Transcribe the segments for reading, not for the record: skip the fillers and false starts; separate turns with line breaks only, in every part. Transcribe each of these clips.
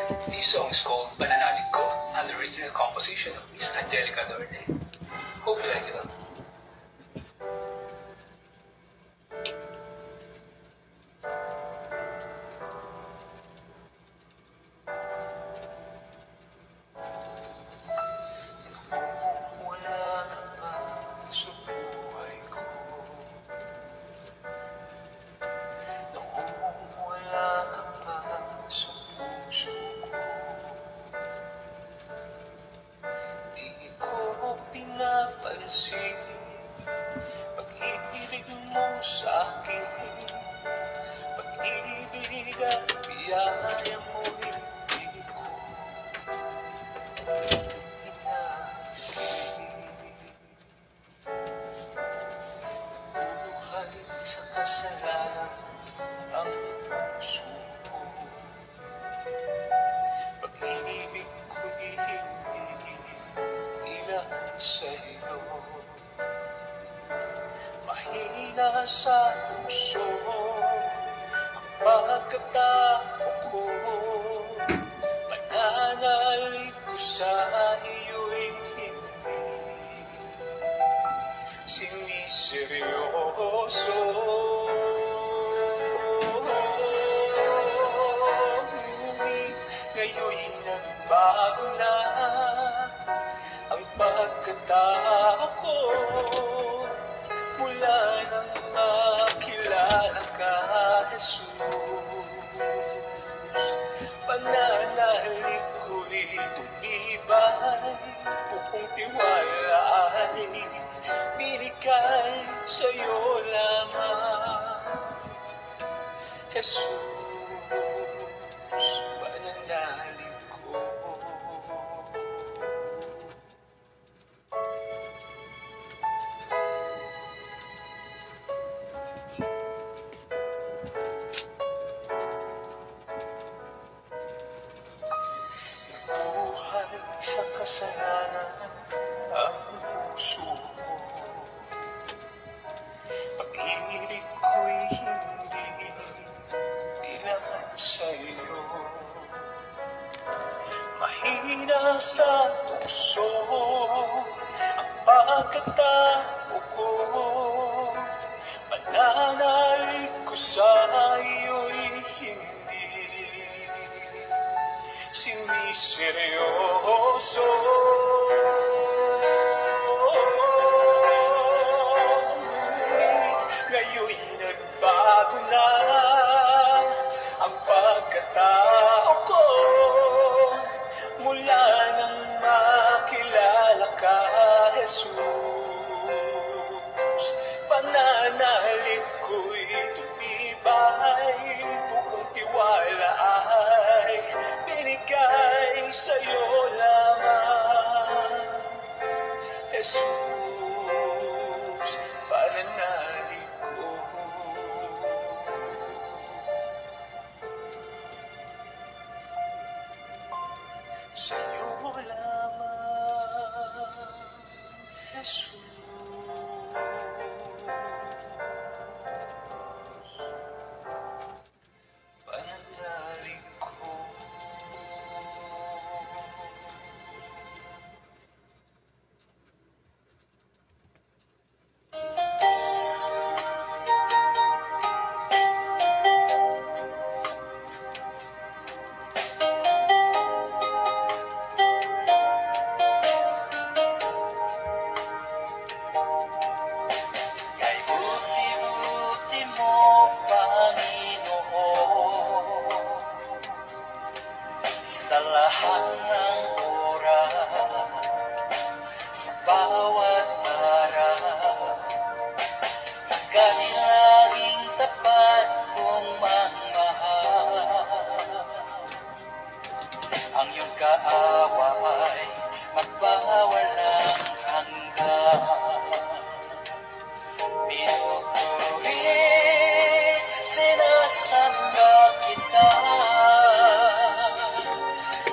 This song is called Pananalig Ko, and the original composition of Miss Angelica Dorne. Hope you like it.
Pag-ibig mo sa'kin, pag-ibig at biyaya mo hindi ko hinahingin. Buhay sa kasalanan ang puso ko, pag-ibig ko'y hindi ilan sa'yo. Mahina sa puso ang pagkatao ko, pananalig ko sa iyo'y hindi siniseryoso. Ngunit ngayon'y nagbago na ang pagkatao ko, mula nang makilala ka, Jesus. Pananalig ko'y tumibay, buong tiwala ay binigay sa'yo lamang, Jesus. Pananalig ko. Sa kasalanan ang puso ko, pag-ibig ko'y hindi ilan sa'yo. Mahina sa puso ang pagkatao ko, pananalig ko sa iyo'y hindi siniseryoso. Ngayon'y nagbago na ang pagkatao ko, mula nang makilala ka, Jesus. Pananalig ko'y tumibay, buong tiwala ay binigay sa'yo lamang, Jesus. Pananalig ko. Sa'yo lamang, Jesus. Pananalig ko. Sa lahat ng oras, sa bawat araw, ikaw laging tapat kong magmahal. Ang iyong kaaway magpawalang hanggan. Pinupuri, sinasamba kita,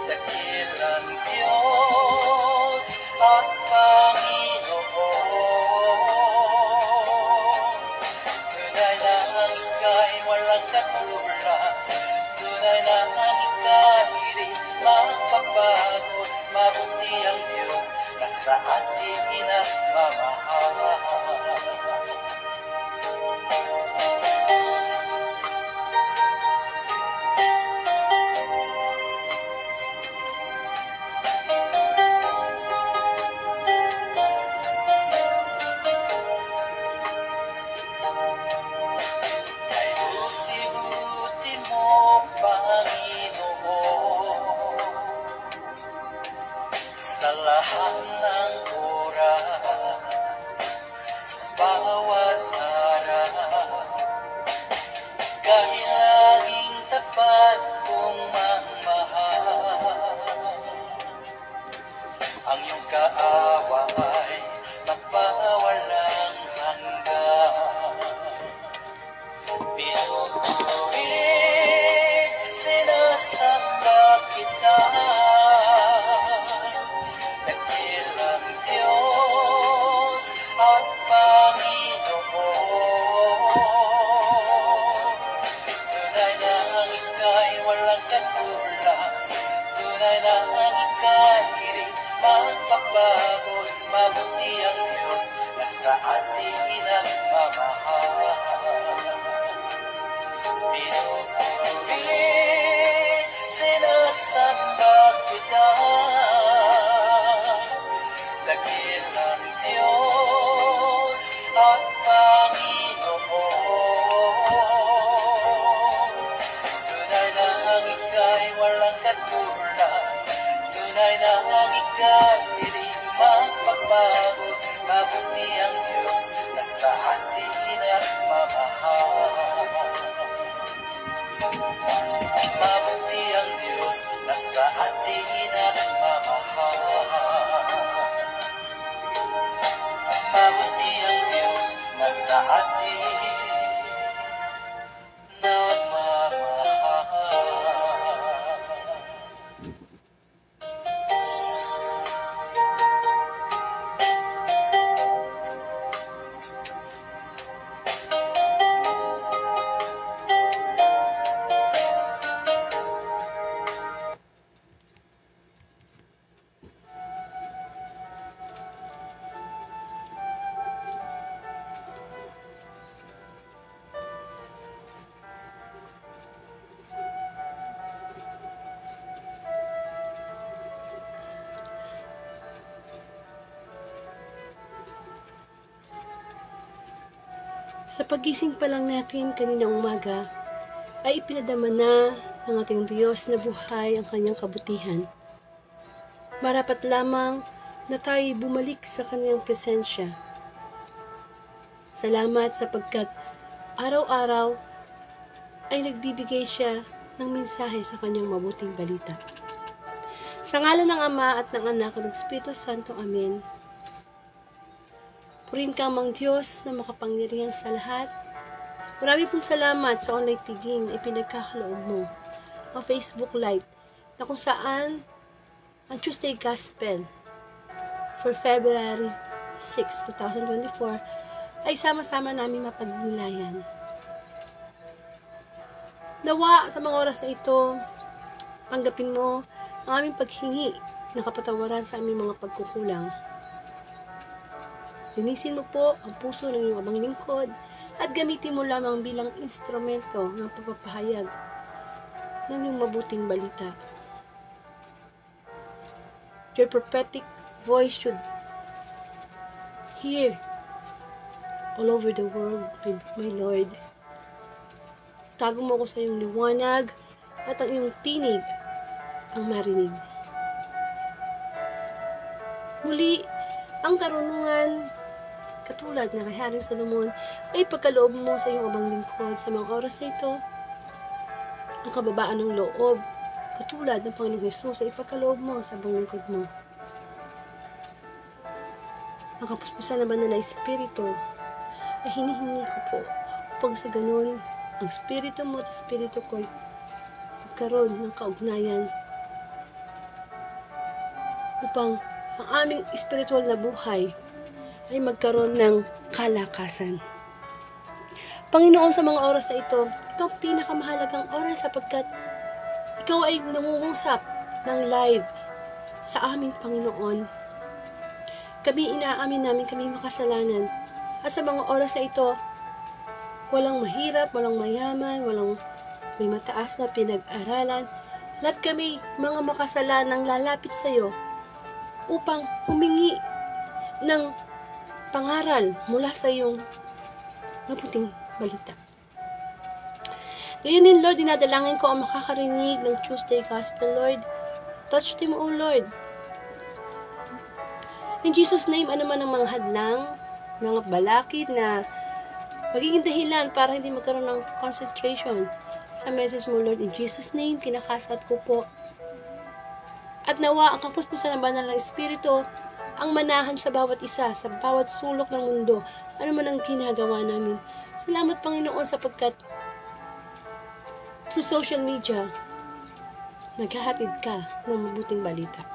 dakilang Diyos at Panginoon. Tunay na ika'y walang katulad, tunay na ika'y di nasa ating inagmamahal. Ay buti-buti mo, Panginoon, sa lahat ng oras, sa bawat araw, kahit laging tapat kong magmahal. Ang iyong kaawa ay magpawalang hanggan. Pinupuri, sinasamba kita, dakilang Diyos at Panginoon. Tunay na ang ika'y walang katulad, tunay na ang ika'y di magbabago. Mabuti ang Diyos na sa ating inagmamahal. Pinupuri, sinasamba kita, dakilang Diyos at Panginoon. Tunay na ang ika'y walang katulad, tunay na ang ika'y di magbabago. Mabuti ang Diyos na sa ating inagmamahal. Mabuti ang Diyos na sa ating inagmamahal. Mabuti ang Diyos na sa ating nagmamahal.
Sa pagising pa lang natin kaninang umaga, ay ipinadama na ng ating Diyos na buhay ang kanyang kabutihan. Marapat lamang na tayo bumalik sa kanyang presensya. Salamat sapagkat araw-araw ay nagbibigay siya ng mensahe sa kanyang mabuting balita. Sa ngalan ng Ama at ng Anak at ng Espiritu Santo, Amen. Purihin ka mang Diyos na makapangyarihan sa lahat. Marami pong salamat sa online piging na ipinagkakaloob mo. Ang Facebook Live na kung saan ang Tuesday Gospel for February 6, 2024 ay sama-sama namin mapagnilayan. Nawa sa mga oras na ito, tanggapin mo ang aming paghingi na kapatawaran sa aming mga pagkukulang. Linisin mo po ang puso ng iyong abang lingkod at gamitin mo lamang bilang instrumento ng pagpapahayag ng iyong mabuting balita. Your prophetic voice should hear all over the world, my Lord. Tago mo ko sa iyong liwanag at ang iyong tinig ang marinig. Muli, ang karunungan katulad na kay Haring Solomon ay pagkaloob mo sa iyong abang lingkod sa mga oras na ito. Ang kababaan ng loob katulad ng Panginoong Hesus ay pagkaloob mo sa abang lingkod mo. Ang kapuspusan naman na Espiritu ay hinihingi ko po upang sa ganun ang Espiritu mo at Espiritu ko ay magkaroon ng kaugnayan upang ang aming espiritual na buhay ay magkaroon ng kalakasan. Panginoon, sa mga oras na ito ang pinakamahalagang oras sapagkat ikaw ay nangungusap ng live sa aming Panginoon. Kami inaamin namin kami makasalanan. At sa mga oras na ito, walang mahirap, walang mayaman, walang may mataas na pinag-aralan. Lahat kami mga makasalanang lalapit sa iyo upang humingi ng pangaral mula sa iyong mabuting balita. Ngayon din, Lord, dinadalangin ko ang makakarinig ng Tuesday Gospel, Lord. Touch them, O Lord. In Jesus' name, ano man ang mga hadlang, mga balakid na magiging dahilan para hindi magkaroon ng concentration sa message mo, Lord. In Jesus' name, kinakasat ko po. At nawa ang kapuspusan ng banal ng Espiritu ang manahan sa bawat isa, sa bawat sulok ng mundo, ano man ang ginagawa namin. Salamat, Panginoon, sapagkat through social media, naghahatid ka ng mabuting balita.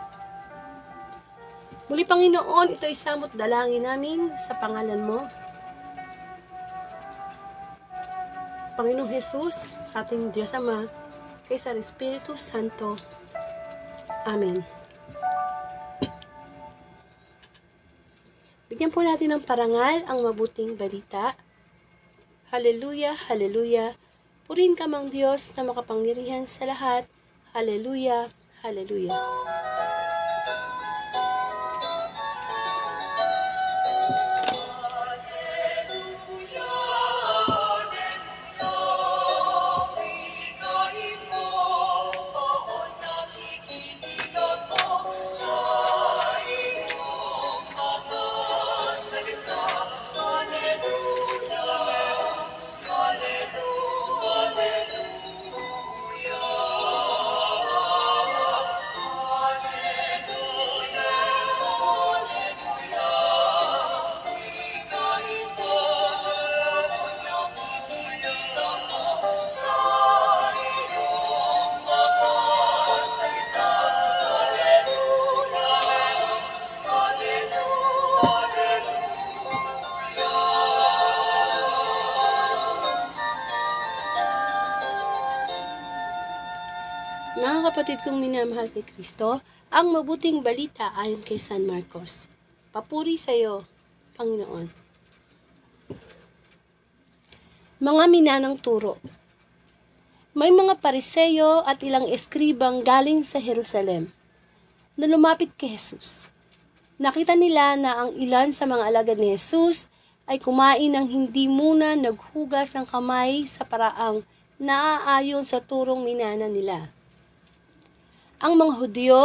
Muli, Panginoon, ito ay samot dalangin namin sa pangalan mo. Panginoong Jesus, sa ating Diyos Ama, kay sa Espiritu Santo. Amen. Bigyan po natin ng parangal ang mabuting balita. Hallelujah, hallelujah. Purihin ka mang Diyos na makapangyarihan sa lahat. Hallelujah, hallelujah. Mga kapatid kong minamahal kay Kristo, ang mabuting balita ayon kay San Marcos. Papuri sa iyo, Panginoon. Mga minanang turo. May mga pariseyo at ilang eskribang galing sa Jerusalem na lumapit kay Jesus. Nakita nila na ang ilan sa mga alagad ni Jesus ay kumain ng hindi muna naghugas ng kamay sa paraang naaayon sa turong minana nila. Ang mga Hudyo,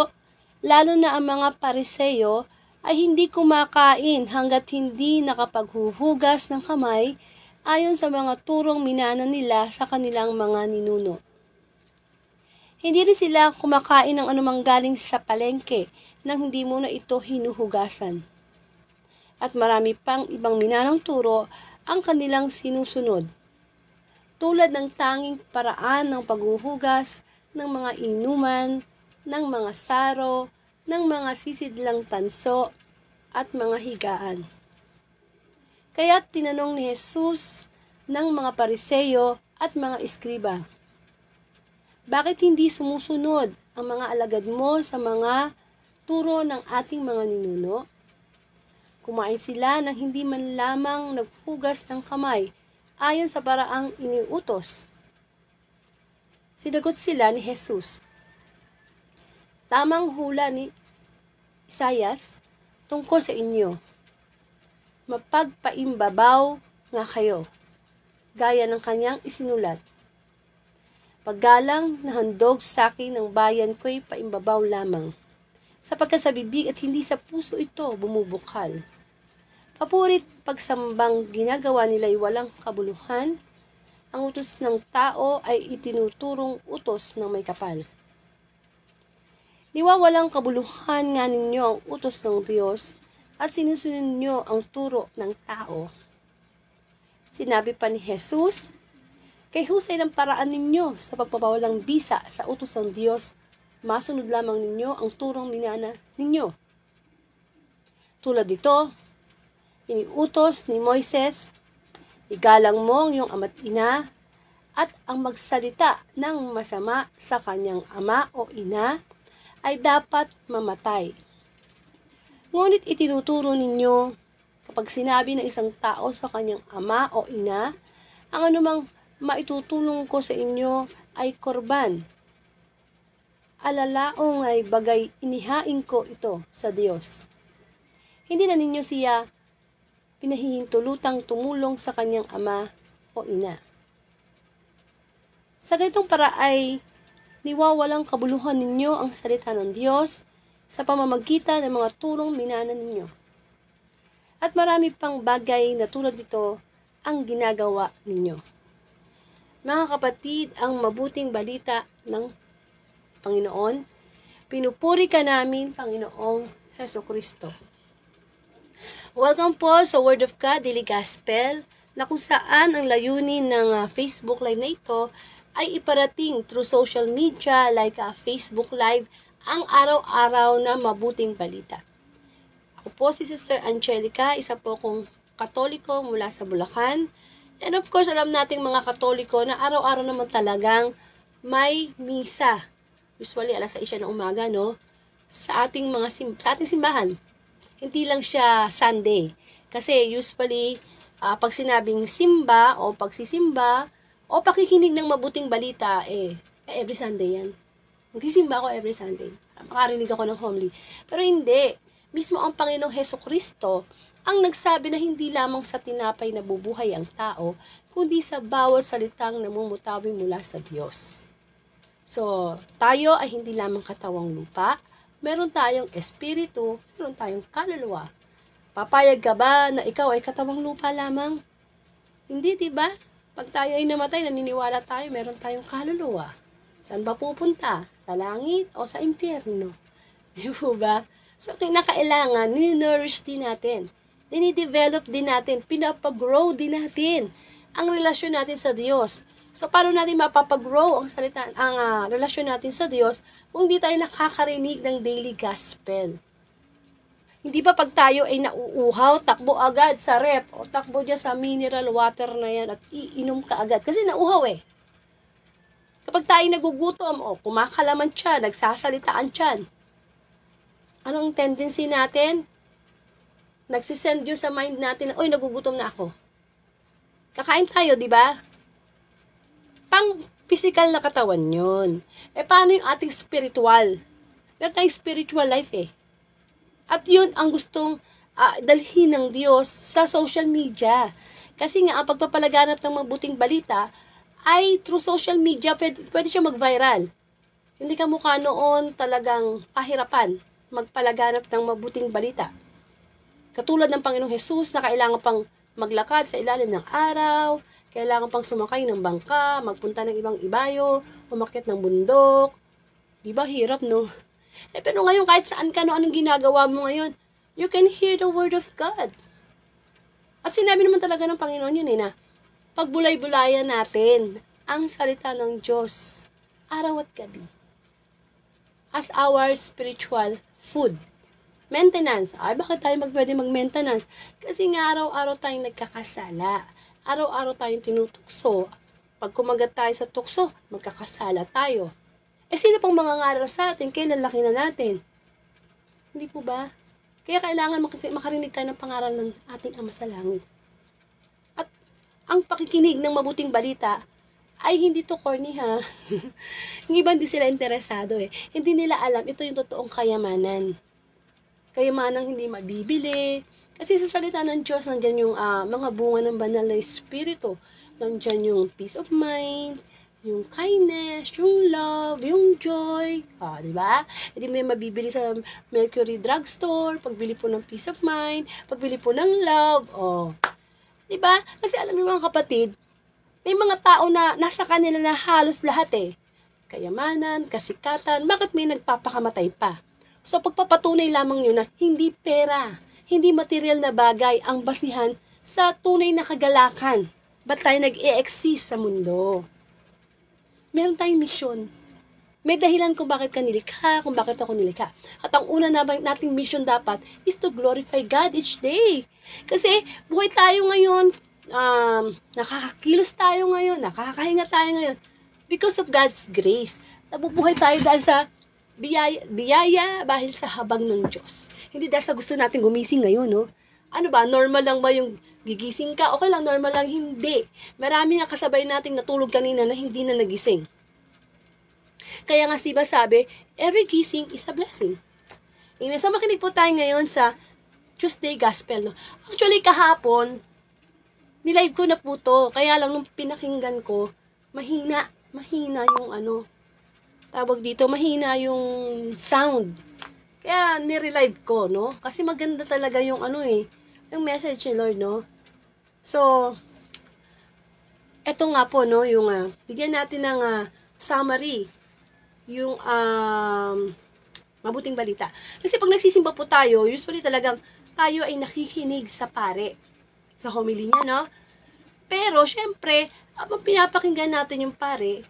lalo na ang mga Pariseyo, ay hindi kumakain hanggat hindi nakapaghuhugas ng kamay ayon sa mga turong minana nila sa kanilang mga ninuno. Hindi rin sila kumakain ng anumang galing sa palengke nang hindi muna ito hinuhugasan. At marami pang ibang minanang turo ang kanilang sinusunod, tulad ng tanging paraan ng paghuhugas ng mga inuman, ng mga saro, ng mga sisidlang tanso, at mga higaan. Kaya tinanong ni Jesus ng mga Pariseyo at mga eskriba, bakit hindi sumusunod ang mga alagad mo sa mga turo ng ating mga ninuno? Kumain sila nang hindi man lamang naghugas ng kamay ayon sa paraang iniutos. Sinagot sila ni Jesus, tamang hula ni Isayas tungkol sa inyo. Mapagpaimbabaw nga kayo, gaya ng kanyang isinulat. Paggalang na handog sa akin ng bayan ko'y paimbabaw lamang, sapagkat sa bibig at hindi sa puso ito bumubukal. Papurit pagsambang ginagawa nila'y walang kabuluhan, ang utos ng tao ay itinuturong utos ng may kapal. Niwawalang kabuluhan nga ninyo ang utos ng Diyos at sinusunod ninyo ang turo ng tao. Sinabi pa ni Jesus, kay husay ng paraan ninyo sa pagpapawalang bisa sa utos ng Diyos, masunod lamang ninyo ang turong minana ninyo. Tulad dito, iniutos ni Moises, igalang mo ang iyong ama't ina at ang magsalita ng masama sa kanyang ama o ina ay dapat mamatay. Ngunit itinuturo ninyo kapag sinabi ng isang tao sa kanyang ama o ina, ang anumang maitutulong ko sa inyo ay korban. Alalaong ay bagay inihain ko ito sa Diyos. Hindi na ninyo siya pinahihintulutang tumulong sa kanyang ama o ina. Sa ganitong paraay, niwawalang kabuluhan ninyo ang salita ng Diyos sa pamamagitan ng mga tulong minana ninyo. At marami pang bagay na tulad nito ang ginagawa ninyo. Mga kapatid, ang mabuting balita ng Panginoon, pinupuri ka namin, Panginoong Hesukristo. Welcome po sa Word of God Daily Gospel, na kung saan ang layunin ng Facebook Live na ito ay iparating through social media like Facebook Live ang araw-araw na mabuting balita. Ako po si Sister Angelica, isa po akong Katoliko mula sa Bulacan. And of course, alam nating mga Katoliko na araw-araw naman talagang may misa. Usually, alas 6 ng umaga, no? Sa ating simbahan. Hindi lang siya Sunday. Kasi usually, pag sinabing simba o pagsisimba o pakikinig ng mabuting balita, every Sunday yan. Magsisimba ako every Sunday. Makarinig ako ng homily. Pero hindi. Mismo ang Panginoong Hesukristo ang nagsabi na hindi lamang sa tinapay na bubuhay ang tao, kundi sa bawat salitang namumutawi mula sa Diyos. So, tayo ay hindi lamang katawang lupa, meron tayong espiritu, meron tayong kaluluwa. Papayag ka ba na ikaw ay katawang lupa lamang? Hindi, diba? Pag tayo ay namatay, naniniwala tayo, meron tayong kaluluwa. Saan ba pupunta? Sa langit o sa impyerno? Di ba? So, kinakailangan, nini-nourish din natin. Dinidevelop din natin, pinapagrow din natin ang relasyon natin sa Diyos. So, paano natin mapapagrow ang relasyon natin sa Diyos kung di tayo nakakarinig ng daily gospel? Hindi ba pag tayo ay nauuhaw, takbo agad sa rep o takbo dyan sa mineral water na yan at iinom ka agad? Kasi nauuhaw Kapag tayo nagugutom o kumakalaman siya, nagsasalitaan siya, anong tendency natin? Nagsisend yun sa mind natin na, oy, nagugutom na ako. Kakain tayo, di ba? Pang physical na katawan yun. Paano yung ating spiritual? Meron tayong spiritual life At yun ang gustong dalhin ng Diyos sa social media. Kasi nga, ang pagpapalaganap ng mabuting balita ay through social media, pwede siya mag-viral. Hindi ka mukha noon talagang pahirapan magpalaganap ng mabuting balita. Katulad ng Panginoong Jesus na kailangan pang maglakad sa ilalim ng araw, kailangan pang sumakay ng bangka, magpunta ng ibang ibayo, umakyat ng bundok. Diba hirap, no? Pero ngayon, kahit saan ka, no, anong ginagawa mo ngayon, you can hear the word of God. At sinabi naman talaga ng Panginoon yun na pagbulay-bulayan natin ang salita ng Diyos araw at gabi as our spiritual food. Maintenance. Ay, bakit tayo pwede mag-maintenance? Kasi nga araw-araw tayong nagkakasala. Araw-araw tayong tinutukso. Pag kumagat tayo sa tukso, magkakasala tayo. Sino pang mangangaral sa atin? Kailan laki na natin? Hindi po ba? Kaya kailangan makarinig tayo ng pangaral ng ating Ama sa Langit. At ang pakikinig ng mabuting balita ay hindi to corny ha. Yung iba hindi sila interesado Hindi nila alam ito yung totoong kayamanan. Kayamanang hindi mabibili. Kasi sa salita ng Diyos, nandyan yung mga bunga ng banal na espiritu. Nandyan yung peace of mind, yung kindness, yung love, yung joy. Diba? Hindi mo yung mabibili sa Mercury Drugstore, pagbili po ng peace of mind, pagbili po ng love. Diba? Kasi alam niyo mga kapatid, may mga tao na nasa kanila na halos lahat Kayamanan, kasikatan, bakit may nagpapakamatay pa? So, pagpapatunay lamang yun na hindi pera, hindi material na bagay ang basihan sa tunay na kagalakan. Ba't tayo nag-e-exist sa mundo? Meron tayong misyon. May dahilan kung bakit ka nilikha, kung bakit ako nilikha. At ang una nating mission dapat is to glorify God each day. Kasi buhay tayo ngayon, nakakakilos tayo ngayon, nakakahinga tayo ngayon because of God's grace. Nabubuhay tayo dahil sa biyaya dahil sa habag ng Diyos. Hindi dahil sa gusto natin gumising ngayon, no? Ano ba, normal lang ba yung gigising ka? Okay lang, normal lang, hindi. Marami nga kasabay nating natulog kanina na hindi na nagising. Kaya nga siba sabi, every gising is a blessing. Amen. So makinig po tayo ngayon sa Tuesday Gospel. No? Actually, kahapon, nilive ko na po to. Kaya lang nung pinakinggan ko, mahina yung tawag dito, mahina yung sound. Kaya nirelive ko, no? Kasi maganda talaga yung yung message ni Lord, no? So, eto nga po, no, yung bigyan natin ng summary, yung mabuting balita. Kasi pag nagsisimba po tayo, usually talagang tayo ay nakikinig sa pare, sa homily niya, no? Pero, syempre, habang pinapakinggan natin yung pare,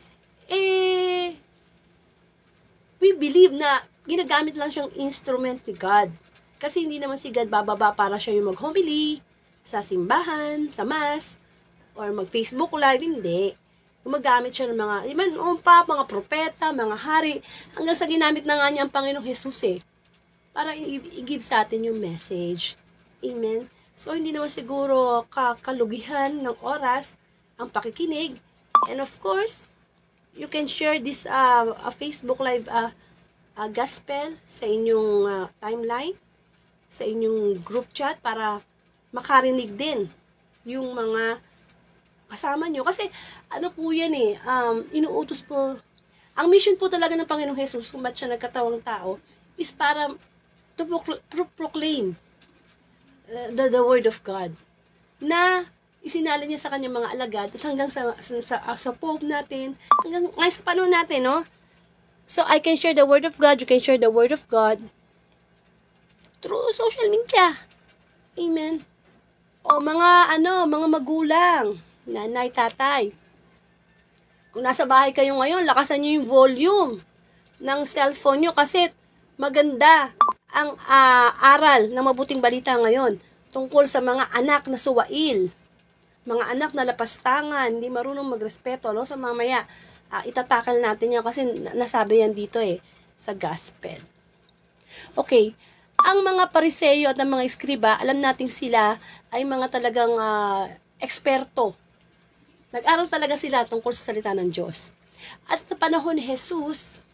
we believe na ginagamit lang siyang instrument ni God. Kasi hindi naman si God bababa para siya yung mag-homily, sa simbahan, sa mass, or mag-Facebook live, hindi. Gumagamit siya ng mga mga propeta, mga hari, hanggang sa ginamit na nga niya ang Panginoong Jesus para i-give sa atin yung message. Amen? So, hindi naman siguro kalugihan ng oras ang pakikinig. And of course, you can share this Facebook live gospel sa inyong timeline, sa inyong group chat para makarinig din yung mga kasama nyo. Kasi, po yan inuutos po. Ang mission po talaga ng Panginoong Jesus, kung ba't siya nagkatawang tao, is para to proclaim the word of God. Na isinalin niya sa kanyang mga alagad, at hanggang sa Pope natin, hanggang ngayon sa panahon natin, no? So, I can share the word of God, you can share the word of God through social media. Amen. O mga magulang, nanay, tatay. Kung nasa bahay kayo ngayon, lakasan niyo yung volume ng cellphone niyo kasi maganda ang aral ng mabuting balita ngayon tungkol sa mga anak na suwail, mga anak na lapastangan, hindi marunong magrespeto, no? So mamaya, itatakal natin yan kasi nasabi yan dito sa gospel. Okay. Ang mga pariseyo at ang mga eskriba, alam nating sila ay mga talagang eksperto. Nag-aral talaga sila tungkol sa salita ng Diyos. At sa panahon ni Jesus,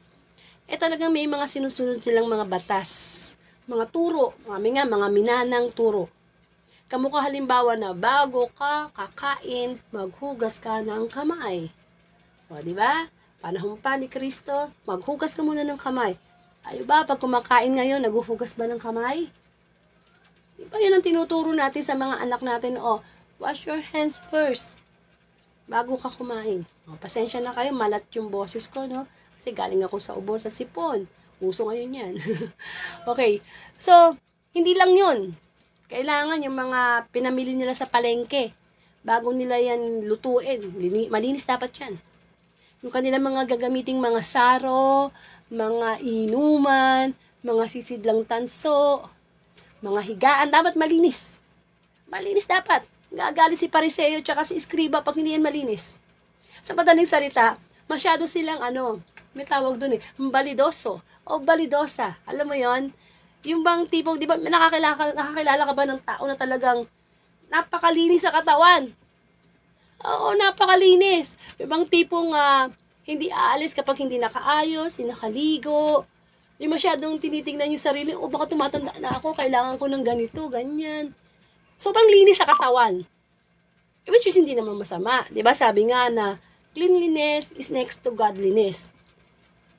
talagang may mga sinusunod silang mga batas, mga turo, mga minanang turo. Kamukha halimbawa na bago ka kakain, maghugas ka ng kamay. O, di ba? Panahon pa ni Kristo, maghugas ka muna ng kamay. Ayo ba, pag kumakain ngayon, naguhugas ba ng kamay? Di ba yan ang tinuturo natin sa mga anak natin? Wash your hands first bago ka kumain. Pasensya na kayo, malat yung boses ko, no? Kasi galing ako sa ubo sa sipon. Uso ngayon yan. Okay. So, hindi lang yun. Kailangan yung mga pinamili nila sa palengke, bago nila yan lutuin, malinis dapat yan. Yung kanilang mga gagamiting mga saro, mga inuman, mga sisidlang tanso, mga higaan, dapat malinis. Malinis dapat. Gagali si Pariseo tsaka si Eskriba pag hindi yan malinis. Sa madaling salita, masyado silang may tawag dun balidoso o balidosa. Alam mo yon? Yung bang tipong, di ba, nakakilala ka ba ng tao na talagang napakalinis sa katawan? Oo, napakalinis. Yung bang tipong hindi aalis kapag hindi nakaayos, hindi nakaligo. Yung masyadong tinitingnan yung sarili, baka tumatanda na ako, kailangan ko ng ganito, ganyan. Sobrang linis sa katawan. Which is hindi naman masama. Diba sabi nga na, cleanliness is next to godliness.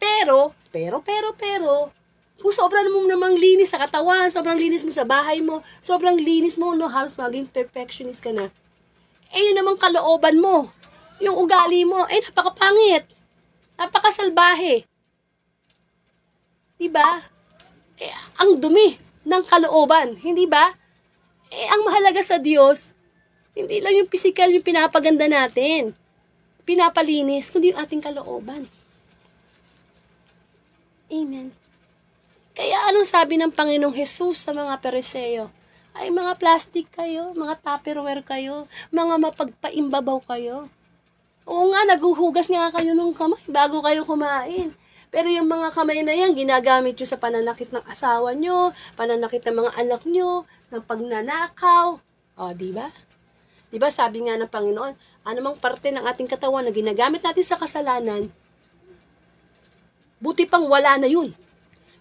Pero, kung sobrang mo namang linis sa katawan, sobrang linis mo sa bahay mo, sobrang linis mo, no, halos maging perfectionist ka na. Yun namang kalooban mo. Yung ugali mo, napakapangit. Napakasalbahe. Diba? Ang dumi ng kalooban. Hindi ba? Ang mahalaga sa Diyos, hindi lang yung physical yung pinapaganda natin, pinapalinis, kundi yung ating kalooban. Amen. Kaya anong sabi ng Panginoong Jesus sa mga Pariseo? Ay, mga plastic kayo, mga Tupperware kayo, mga mapagpaimbabaw kayo. Oo nga, naguhugas nga kayo ng kamay bago kayo kumain. Pero yung mga kamay na yan, ginagamit nyo sa pananakit ng asawa nyo, pananakit ng mga anak nyo, ng pagnanakaw. O, di ba? Di ba sabi nga ng Panginoon, anumang parte ng ating katawan na ginagamit natin sa kasalanan, buti pang wala na yun.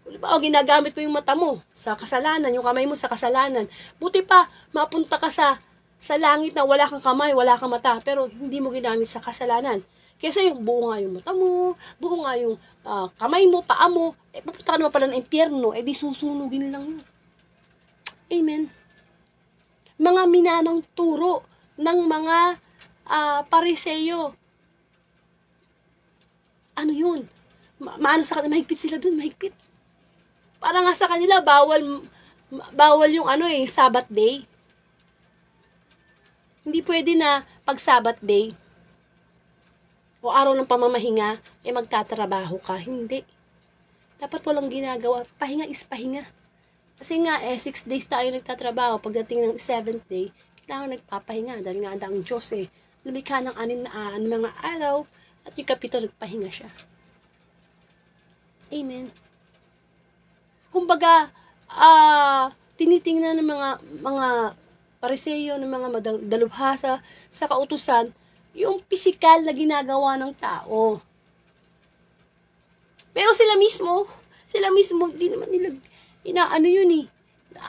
Diba, o ginagamit mo yung mata mo sa kasalanan, yung kamay mo sa kasalanan. Buti pa, mapunta ka sa langit na wala kang kamay, wala kang mata, pero hindi mo ginamit sa kasalanan. Kesa yung buo nga yung mata mo, buo nga yung kamay mo, paa mo, pupunta ka naman pala ng impyerno, di susunugin lang yun. Amen. Mga minanang turo ng mga Pariseyo. Ano yun? Maano sa kanila, mahigpit sila dun, mahigpit. Para nga sa kanila, bawal yung Sabbath day. Hindi pwede na pag Sabbath day, o araw ng pamamahinga, magtatrabaho ka. Hindi. Dapat walang ginagawa. Pahinga is pahinga. Kasi nga, 6 days tayo nagtatrabaho. Pagdating ng 7th day, kailangan nagpapahinga. Dahil nga ang Diyos lumikha ng 6 na mga araw, at yung 7 nagpahinga siya. Amen. Kumbaga, tinitingnan ng mga Pariseyo, ng mga dalubhasa sa kautusan, yung pisikal na ginagawa ng tao. Pero sila mismo, di naman nila, inaano yun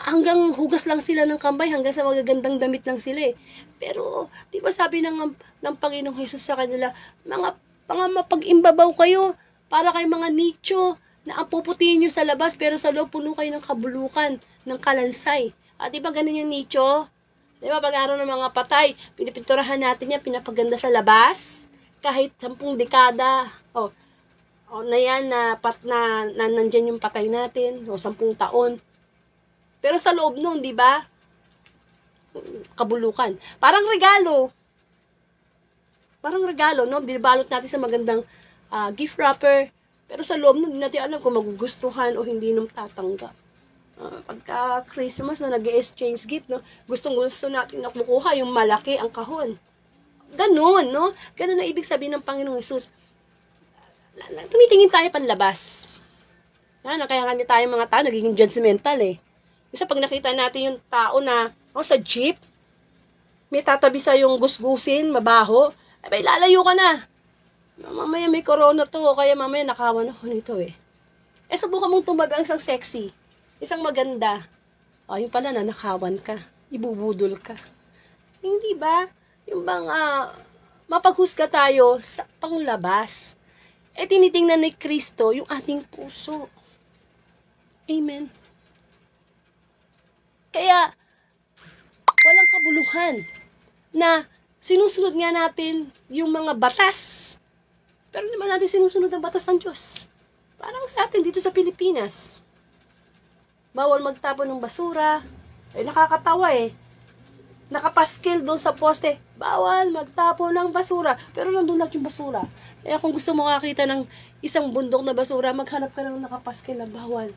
hanggang hugas lang sila ng kambay, hanggang sa magagandang damit lang sila Pero, di ba sabi ng Panginoong Jesus sa kanila, mga mapag-imbabaw kayo, para kay mga nicho, na ang puputihin nyo sa labas, pero sa loob puno kayo ng kabulukan, ng kalansay. At di ba ganun yung nicho? Di ba, pag araw ng mga patay, pinipinturahan natin yan, pinapaganda sa labas, kahit 10 dekada, na yan, na nandyan yung patay natin, o 10 taon. Pero sa loob nun, di ba? Kabulukan. Parang regalo, no? Binabalot natin sa magandang gift wrapper, pero sa loob nun, hindi natin alam kung magugustuhan o hindi nung tatanggap. Pagka Christmas na nag-exchange gift, no? Gustong-gusto natin na kumukuha yung malaki ang kahon. Ganun, no? Ganun na ibig sabihin ng Panginoong Jesus. Tumitingin tayo panlabas. Kaya kanya tayo mga tao, nagiging judgmental Isa pag nakita natin yung tao na sa jeep, may tatabi sa yung gusgusin, mabaho, lalayo ka na. Mamaya may corona to, kaya mamaya nakawan ako nito subukan mong tumabi ang isang sexy, isang maganda. Yung pala na nakawan ka, ibubudol ka. Hindi ba? Yung bang mapaghusga tayo sa panglabas. Tinitingnan ni Kristo yung ating puso. Amen. Kaya, walang kabuluhan na sinusunod nga natin yung mga batas. Pero naman natin sinusunod ang batas ng Diyos. Parang sa atin dito sa Pilipinas. Bawal magtapon ng basura. Nakakatawa Nakapaskil doon sa poste. Bawal magtapon ng basura. Pero nandun lahat yung basura. Kaya kung gusto mo makakita ng isang bundok na basura, maghanap ka ng nakapaskil na bawal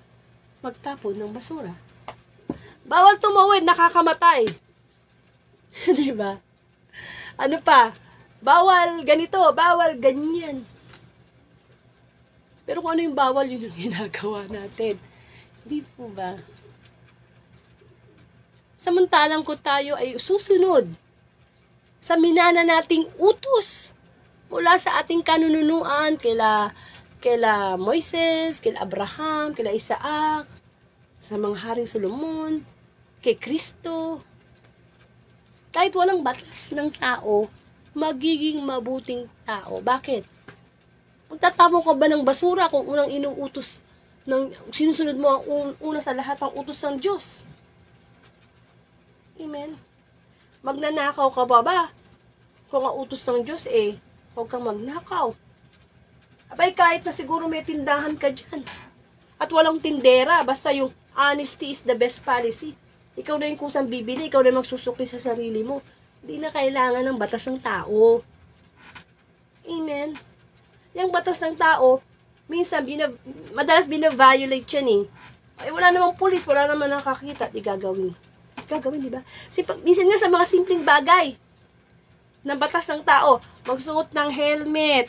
magtapon ng basura. Bawal tumawid, nakakamatay. Diba? Ano pa? Bawal ganito, bawal ganyan. Pero kung ano yung bawal, yun yung ginagawa natin. Di po ba? Samantalang ko tayo ay susunod sa minana nating utos mula sa ating kanununuan kila Moises, kila Abraham, kila Isaac, sa mga haring Solomon, kay Kristo. Kahit walang batas ng tao, magiging mabuting tao. Bakit? Magtatapon ka ba ng basura kung unang inuutos sinusunod mo ang una sa lahat ang utos ng Diyos? Amen. Magnanakaw ka ba? Kung ang utos ng Diyos huwag kang magnakaw. Abay, kahit na siguro may tindahan ka dyan. At walang tindera, basta yung honesty is the best policy. Ikaw na yung kusang bibili, ikaw na magsusukli sa sarili mo. Hindi na kailangan ng batas ng tao. Amen. Yung batas ng tao, minsan, madalas bina-violate yan Ay, wala namang pulis, wala namang nakakita, di gagawin. Gagawin, di ba? Minsan nga sa mga simpleng bagay ng batas ng tao, magsuot ng helmet,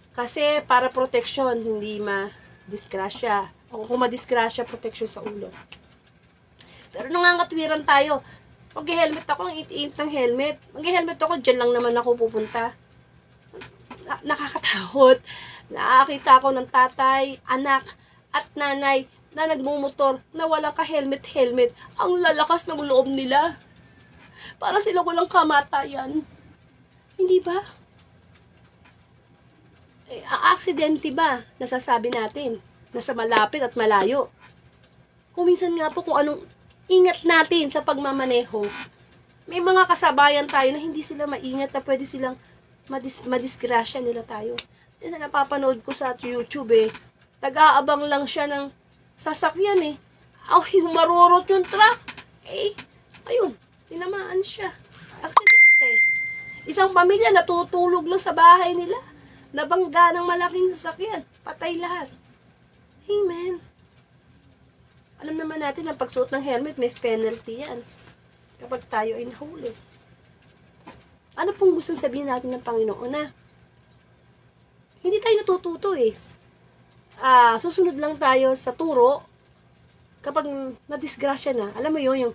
Kasi para protection, hindi ma-disgrasya. O kung ma-disgrasya, protection sa ulo. Pero nangangatwiran tayo. Mag-helmet ako, ang itiint ng helmet. Mag-helmet ako, dyan lang naman ako pupunta. Nakakatakot. Nakakita ako ng tatay, anak, at nanay na nagmumotor na walang ka-helmet-helmet. Ang lalakas ng loob nila. Para sila walang kamatayan. Hindi ba? Ang aksidente ba, nasasabi natin, nasa malapit at malayo. Kung minsan nga po kung anong ingat natin sa pagmamaneho, may mga kasabayan tayo na hindi sila maingat na pwede silang madisgrasya nila tayo. Kasi napapanood ko sa YouTube nag-aabang lang siya ng sasakyan Ay, marurot yung truck. Ayun, tinamaan siya. Aksidente. Isang pamilya natutulog lang sa bahay nila. Nabangga ng malaking sasakyan. Patay lahat. Amen. Alam naman natin na pagsuot ng helmet, may penalty yan. Kapag tayo ay nahuli. Ano pong gustong sabihin natin ng Panginoon na hindi tayo natututo susunod lang tayo sa turo kapag nadisgrasya na. Alam mo yun,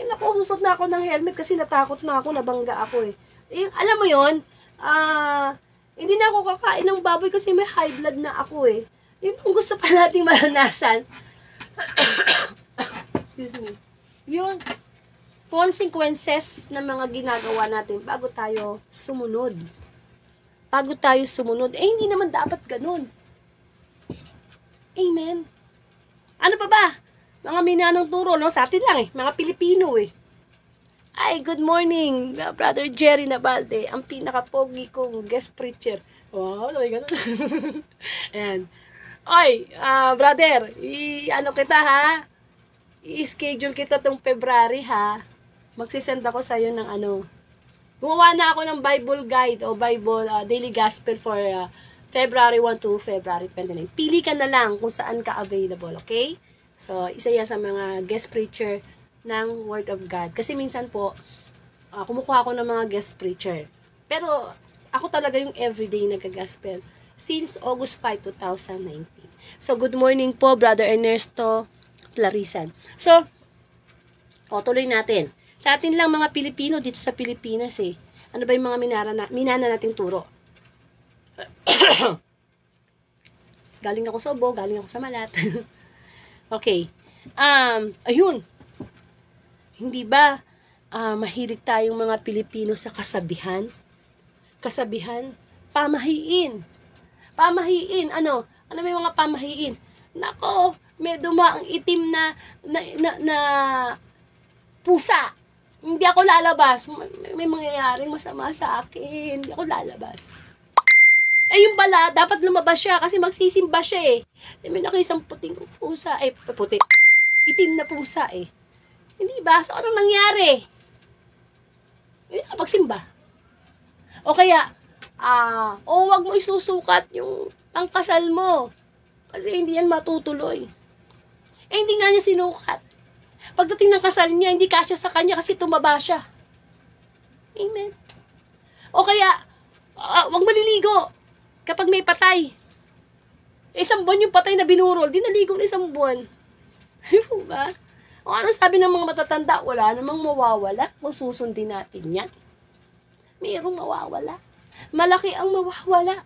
naku, susot na ako ng helmet kasi natakot na ako, nabangga ako alam mo yun, hindi na ako kakain ng baboy kasi may high blood na ako Yun pong gusto pa nating maranasan. Excuse me. Yung consequences ng mga ginagawa natin bago tayo sumunod. Bago tayo sumunod. Hindi naman dapat ganun. Amen. Ano pa ba? Mga minanong turo, no? Sa atin lang mga Pilipino Ay, good morning, Brother Jerry Nabalde, ang pinaka-pogi kong guest preacher. Wow, may ganun. Ayan. Oy, brother, ano kita ha? I-schedule kita tong February ha. Magsisend ako sa'yo ng gumawa na ako ng Bible guide o Bible daily gospel for February 1 to February 29. Pili ka na lang kung saan ka available, okay? So, isa yan sa mga guest preacher ng Word of God. Kasi minsan po, kumukuha ako ng mga guest preacher. Pero, ako talaga yung everyday nag-gospel since August 5, 2019. So, good morning po, Brother Ernesto Clarisan. So, tuloy natin. Sa atin lang mga Pilipino dito sa Pilipinas ano ba yung mga minana nating turo? Galing ako sa Obo, galing ako sa Malat. Okay. Ayun. Hindi ba mahilig tayong mga Pilipino sa kasabihan? Kasabihan, pamahiin. Pamahiin, ano may mga pamahiin? Nako, may dumaang itim na pusa. Hindi ako lalabas. May mangyayaring masama sa akin. Hindi ako lalabas. Yung pala, dapat lumabas siya kasi magsisimba siya May nakisang puting pusa. Puti. Itim na pusa Hindi ba? So, anong nangyari? Hindi ka pagsimba. O kaya, wag mo isusukat yung pangkasal mo. Kasi hindi yan matutuloy. Hindi nga niya sinukat. Pagdating ng kasal niya, hindi kasya sa kanya kasi tumaba siya. Amen. O kaya, wag maliligo kapag may patay. Isang buwan yung patay na binurol, di naligo na isang buwan. Diba ba? O ano sabi ng mga matatanda? Wala namang mawawala kung susundin natin yan. Mayroong mawawala. Malaki ang mawawala.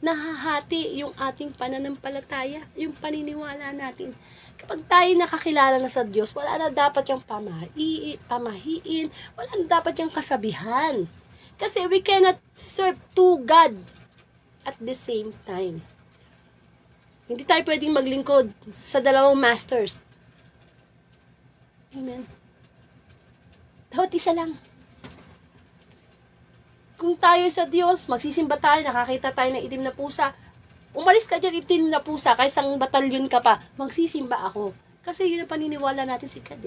Nahahati yung ating pananampalataya, yung paniniwala natin. Kapag tayo nakakilala na sa Diyos, wala na dapat yung pamahiin, wala na dapat yung kasabihan. Kasi we cannot serve two God at the same time. Hindi tayo pwedeng maglingkod sa dalawang masters. Amen. Dapat isa lang. Kung tayo sa Diyos, magsisimba tayo, nakakita tayo ng itim na pusa, umalis ka dyan, itim na pusa, kahit isang batalyon ka pa, magsisimba ako. Kasi yun ang paniniwala natin si God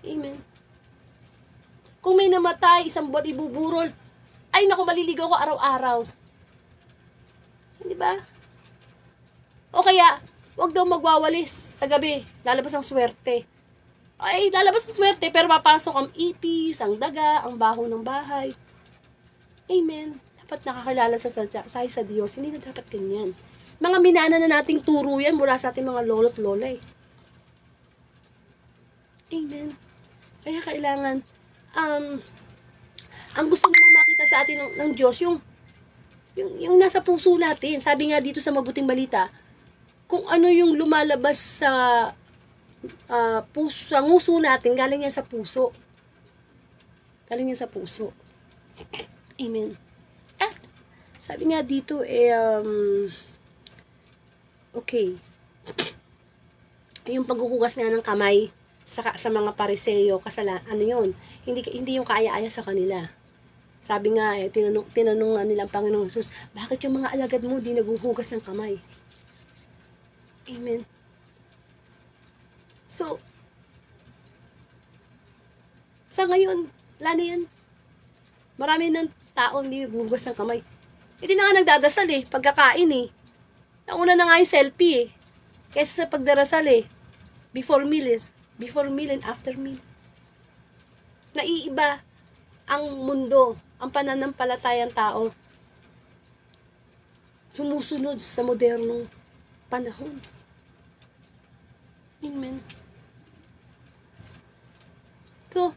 Amen. Kung may namatay, isang buwan ibuburol, ay naku, maliligaw ko araw-araw. Hindi ba? O kaya, wag daw magwawalis sa gabi, lalabas ang swerte. Ay, lalabas ang swerte, pero papasok ang ipis, ang daga, ang baho ng bahay. Amen. Dapat dapat nakakilala sa Diyos. Hindi na dapat ganyan. Mga minana na nating turo yan mula sa ating mga lolo't lola eh. Amen. Kaya kailangan, ang gusto namang makita sa atin ng Diyos, yung nasa puso natin. Sabi nga dito sa Mabuting Balita, kung ano yung lumalabas sa puso, sa nguso natin, galing yan sa puso. Galing yan sa puso. Amen. At, sabi nga dito, okay. Yung paghuhugas nga ng kamay sa mga pariseyo, ano yun? Hindi yung kaaya-aya sa kanila. Sabi nga, tinanong nga nila ang Panginoong Jesus, bakit yung mga alagad mo di naghuhugas ng kamay? Amen. So, sa ngayon, wala na yan. Marami ng tao hindi naghuhugas ng kamay. Hindi na nga nagdadasal eh, pagkakain eh. Nauna na nga yung selfie eh. Kaysa sa pagdarasal eh. Before meal and after meal. Naiiba ang mundo, ang pananampalatayang tao. Sumusunod sa modernong panahon. Amen. So,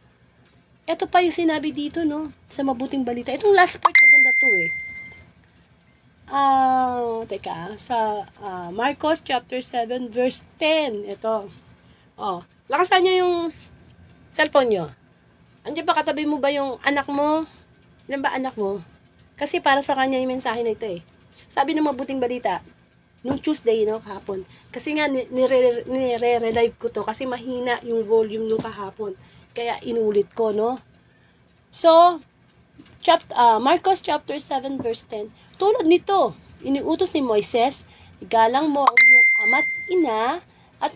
eto pa yung sinabi dito, no? Sa Mabuting Balita. Itong last part, maganda to eh. Sa Marcos chapter 7 verse 10. Ito. Lakasan nyo yung cellphone nyo. Andiyan ba katabi mo ba yung anak mo? Ilan ba anak mo? Kasi para sa kanya yung mensahe na ito eh. Sabi ng Mabuting Balita, nung Tuesday, no, kahapon. Kasi nga, nire-relive ko to kasi mahina yung volume nung kahapon. Kaya inulit ko, no? So, Marcos chapter 7 verse 10. Tulad nito, iniutos ni Moises, igalang mo ang iyong ama't ina at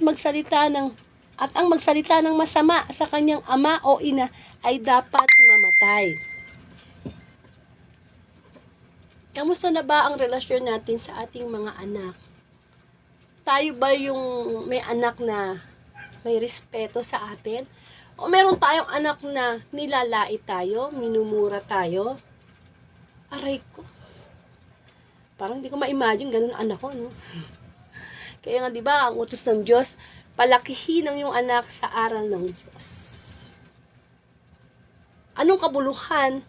ang magsalita ng masama sa kanyang ama o ina ay dapat mamatay. Kamusta na ba ang relasyon natin sa ating mga anak? Tayo ba yung may anak na may respeto sa atin? O meron tayong anak na nilalait tayo, minumura tayo? Aray ko. Parang hindi ko ma-imagine ganun anak ko, no? Kaya nga, di ba, ang utos ng Diyos, palakihin ang iyong anak sa aral ng Diyos. Anong kabuluhan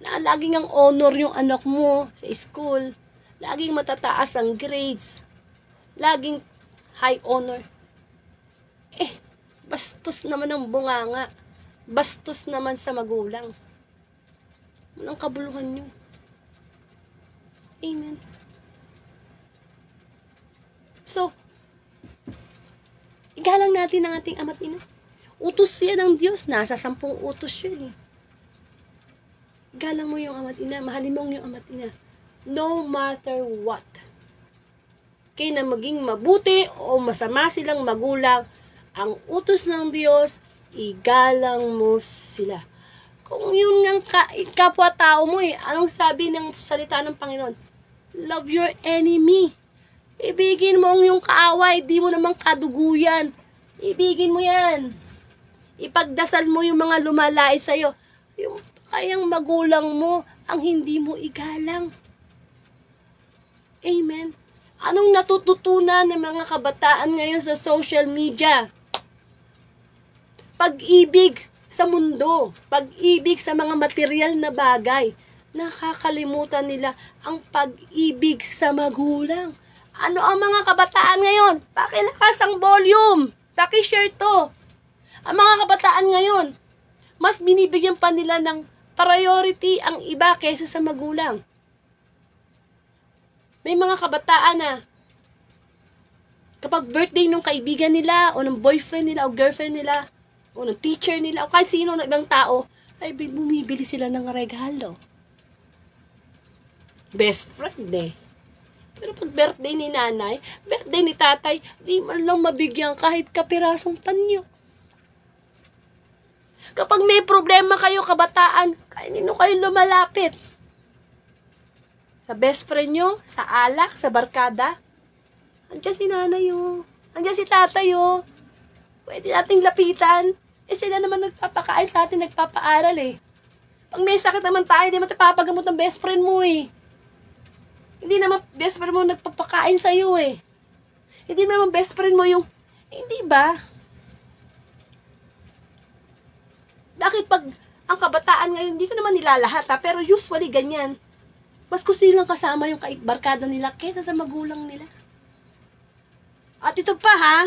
na laging ang honor yung anak mo sa school, laging matataas ang grades, laging high honor. Bastos naman ang bunganga, bastos naman sa magulang. Anong kabuluhan nyo? Amen. So, igalang natin ang ating ama't ina. Utos yan ng Diyos. Nasa 10 utos yun eh. Igalang mo yung ama't ina. Mahalin mo yung ama't ina. No matter what. Kaya na maging mabuti o masama silang magulang, ang utos ng Diyos, igalang mo sila. Kung yun nga kapwa-tao mo eh, anong sabi ng salita ng Panginoon? Love your enemy. Ibigin mo ang iyong kaaway, di mo namang kaduguyan. Ibigin mo yan. Ipagdasal mo yung mga lumalait sa'yo. Yung kayang magulang mo, ang hindi mo igalang. Amen. Anong natututunan ng mga kabataan ngayon sa social media? Pag-ibig sa mundo, pag-ibig sa mga material na bagay. Nakakalimutan nila ang pag-ibig sa magulang. Ano ang mga kabataan ngayon? Pakilakas ang volume. Paki-share to. Ang mga kabataan ngayon, mas binibigyan pa nila ng priority ang iba kaysa sa magulang. May mga kabataan na kapag birthday ng kaibigan nila o ng boyfriend nila o girlfriend nila o ng teacher nila o kahit sino ng ibang tao, ay bumibili sila ng regalo. Best friend eh. Pero pag birthday ni nanay, birthday ni tatay, di man lang mabigyan kahit kapirasong panyo. Kapag may problema kayo, kabataan, kanino kayo lumalapit? Sa best friend nyo? Sa alak? Sa barkada? Andiyan si nanay o. Andiyan si tatay o. Pwede nating lapitan. Sila naman nagpapakain sa atin, nagpapaaral eh. Pag may sakit naman tayo, di mo tayo papagamot ng best friend mo eh. Hindi naman best friend mo nagpapakain sa'yo eh. Hindi naman best friend mo yung, hindi ba? Dahil pag ang kabataan ngayon, hindi ko naman nilalahat ha, pero usually ganyan. Mas gusto nilang kasama yung barkada nila kaysa sa magulang nila. At ito pa ha,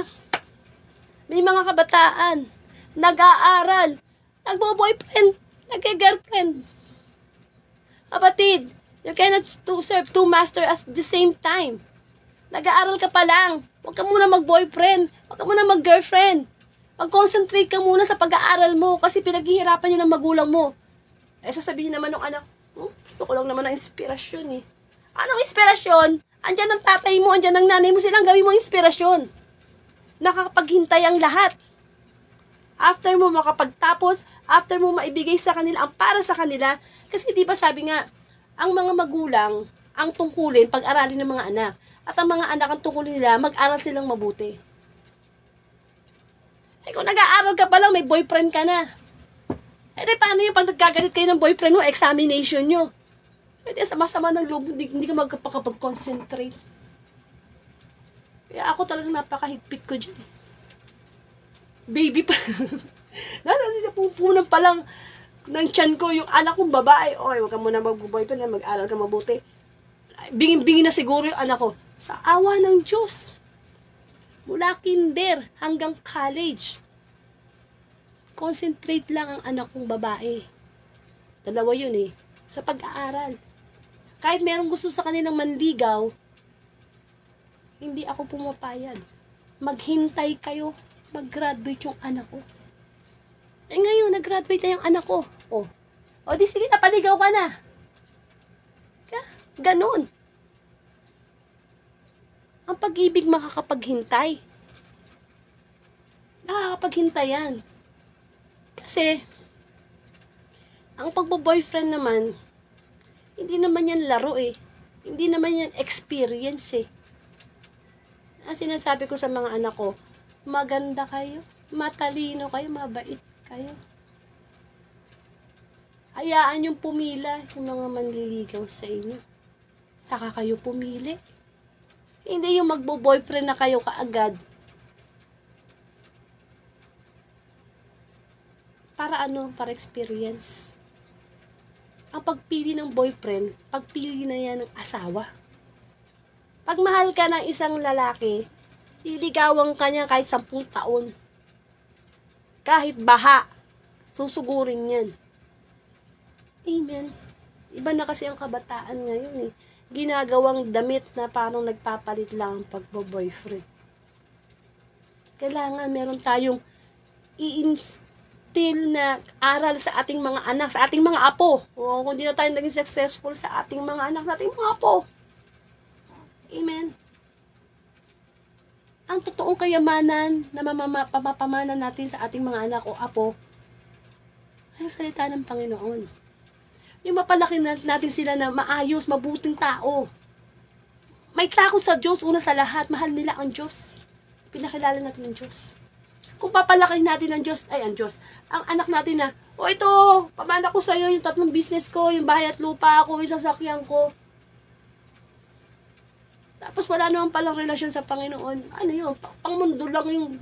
may mga kabataan, nag-aaral, nagbo-boyfriend, nag-girlfriend. Kapatid, you cannot serve two masters at the same time. Nag-aaral ka pa lang, huwag ka muna mag-boyfriend, huwag ka muna mag-girlfriend. Mag-concentrate ka muna sa pag-aaral mo kasi pinaghihirapan niya ng magulang mo. Eh, sasabihin naman ng anak, gusto ko lang naman ng inspirasyon eh. Anong inspirasyon? Andyan ang tatay mo, andyan ang nanay mo, silang gawin mo inspirasyon. Nakakapaghintay ang lahat. After mo makapagtapos, after mo maibigay sa kanila ang para sa kanila, kasi di ba sabi nga, ang mga magulang, ang tungkulin, pag-aralin ng mga anak. At ang mga anak, ang tungkulin nila, mag-aral silang mabuti. Eh kung nag-aaral ka pa lang, may boyfriend ka na. Eh di paano yung pag nagkagalit kayo ng boyfriend mo, examination nyo? Eh di sama-sama ng loob, hindi ka magkapag-concentrate. Kaya ako talagang napakahigpit ko dyan. Baby pa. Nasa sa pupunan pa lang ng tiyan ko, yung anak kong babae, oy, huwag ka muna mag-boyfriend, mag-aral ka mabuti. Bingin-bingin na siguro yung anak ko. Sa awa ng Diyos. Mula kinder hanggang college. Concentrate lang ang anak kong babae. Dalawa yun eh. Sa pag-aaral. Kahit merong gusto sa kanilang manligaw, hindi ako pumapayag. Maghintay kayo. Mag-graduate yung anak ko. Eh ngayon, nag-graduate na yung anak ko. O di sige, napaligaw ka na. Ganun. Ang pag-ibig makakapaghintay. Nakakapaghintay yan. Kasi, ang pagbo-boyfriend naman, hindi naman yan laro eh. Hindi naman yan experience eh. Ang sinasabi ko sa mga anak ko, maganda kayo, matalino kayo, mabait kayo. Hayaan yung pumila yung mga manliligaw sa inyo. Saka kayo pumili. Hindi yung magbo-boyfriend na kayo kaagad. Para ano? Para experience. Ang pagpili ng boyfriend, pagpili na yan ng asawa. Pag mahal ka ng isang lalaki, liligawan ka niya kahit 10 taon. Kahit baha, susugurin yan. Amen. Iba na kasi ang kabataan ngayon eh. Ginagawang damit na parang nagpapalit lang ang pagbo-boyfriend. Kailangan meron tayong i-instill na aral sa ating mga anak, sa ating mga apo. O kung di na tayo naging successful sa ating mga anak, sa ating mga apo. Amen. Ang totoong kayamanan na mapapamanan natin sa ating mga anak o apo ay salita ng Panginoon. Yung mapalaki natin sila na maayos, mabuting tao. May takot sa Diyos, una sa lahat, mahal nila ang Diyos. Pinakilala natin ang Diyos. Kung papalaki natin ang Diyos, ang anak natin na, ito, pamana ko sa'yo yung 3 business ko, yung bahay at lupa ko, yung sasakyan ko. Tapos wala naman palang relasyon sa Panginoon. Ano yun? Pangmundo lang yung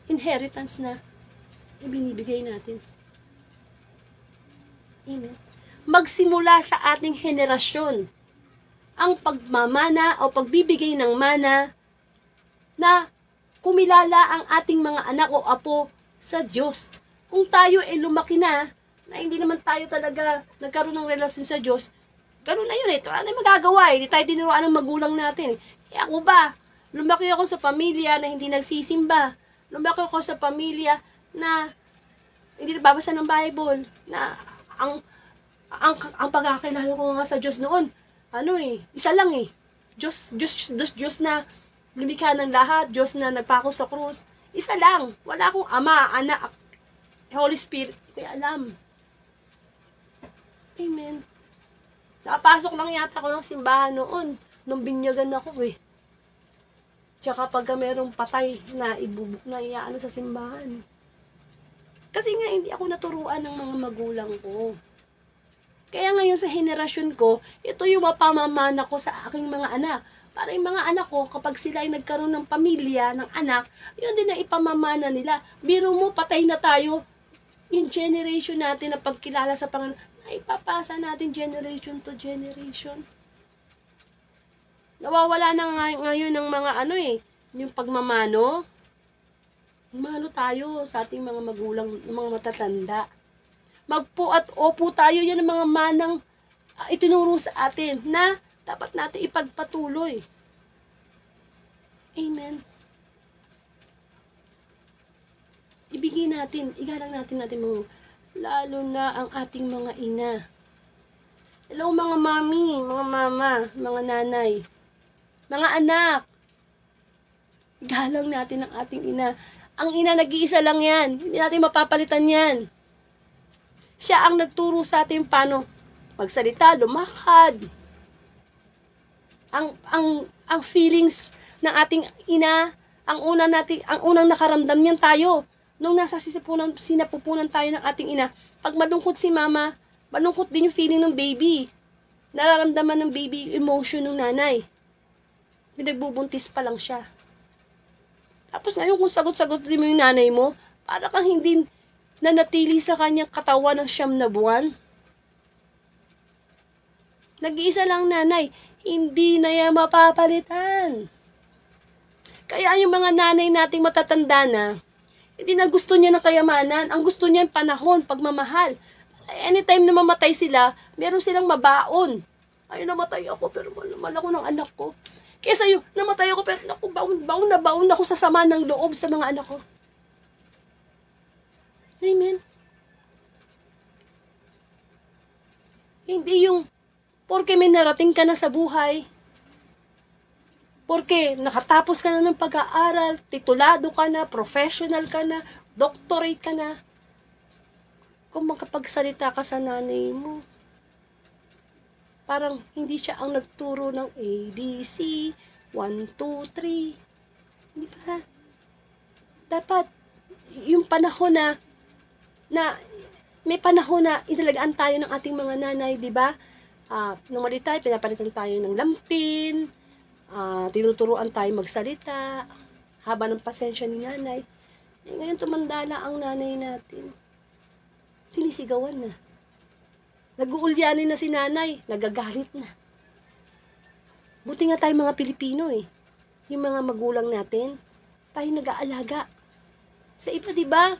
inheritance na ibinibigay natin. Amen. Magsimula sa ating henerasyon ang pagmamana o pagbibigay ng mana na kumilala ang ating mga anak o apo sa Diyos. Kung tayo ay lumaki na hindi naman tayo talaga nagkaroon ng relasyon sa Diyos, ganun na yun eh. Ito ano magagawa eh. Hindi tayo tinuruan ng magulang natin. Kaya ako ba, lumaki ako sa pamilya na hindi nagsisimba. Lumaki ako sa pamilya na hindi nababasa ng Bible. Na ang pagkakilala ko nga sa Diyos noon, isa lang eh. Diyos na lumikha ng lahat, Diyos na nagpako sa krus. Isa lang. Wala akong Ama, Anak, Holy Spirit. Kaya alam. Amen. Nakapasok lang yata ako ng simbahan noon. Nung binyagan ako eh. Tsaka pagka merong patay na ibubuk na iaano sa simbahan. Kasi nga, hindi ako naturuan ng mga magulang ko. Kaya ngayon sa henerasyon ko, ito yung mapamamana ko sa aking mga anak. Para yung mga anak ko, kapag sila ay nagkaroon ng pamilya, ng anak, yun din ang ipamamana nila. Biro mo, patay na tayo. Yung generation natin na pagkilala sa Panginoon, ay papasa natin generation to generation. Nawawala na ngayon ng mga yung pagmamano. Mahalo tayo sa ating mga magulang, mga matatanda. Magpo at opo tayo, yan ang mga manang itinuro sa atin na dapat natin ipagpatuloy. Amen. Ibigay natin, igalang natin mga, lalo na ang ating mga ina. Hello mga mami, mga mama, mga nanay, mga anak. Igalang natin ang ating ina. Ang ina nag-iisa lang yan. Hindi natin mapapalitan yan. Siya ang nagturo sa atin paano magsalita, lumakad. Ang feelings ng ating ina, ang unang nakaramdam niyan tayo. Nung nasa sinapupunan tayo ng ating ina, pag malungkot si mama, malungkot din yung feeling ng baby. Nararamdaman ng baby yung emotion ng nanay. Pinagbubuntis pa lang siya. Tapos ngayon kung sagot-sagot din mo yung nanay mo, para kang hindi nanatili sa kanyang katawan ng 9 na buwan. Nag-iisa lang nanay, hindi na yan mapapalitan. Kaya yung mga nanay nating matatanda na, hindi na gusto niya ng kayamanan, ang gusto niya yung panahon, pagmamahal. Anytime na mamatay sila, meron silang mabaon. Ay, namatay ako, pero mahal ako ng anak ko. Kesa yung, namatay ako, pero naku, baon ako sa sama ng loob sa mga anak ko. Amen. Hindi yung, porke may narating ka na sa buhay, porke nakatapos ka na ng pag-aaral, titulado ka na, professional ka na, doctorate ka na, kung makapagsalita ka sa nanay mo, parang hindi siya ang nagturo ng A, B, C, 1, 2, 3. Hindi ba? Dapat, yung panahon na may panahon na inalagaan tayo ng ating mga nanay, di ba? Nung mali tayo, pinapalitan tayo ng lampin, tinuturuan tayo magsalita, haba ng pasensya ni nanay. Ngayon tumanda na ang nanay natin. Sinisigawan na. Nag-uulyanin na si nanay, nagagalit na. Buti nga tayo mga Pilipino yung mga magulang natin, tayo nag-aalaga. Sa iba, di ba?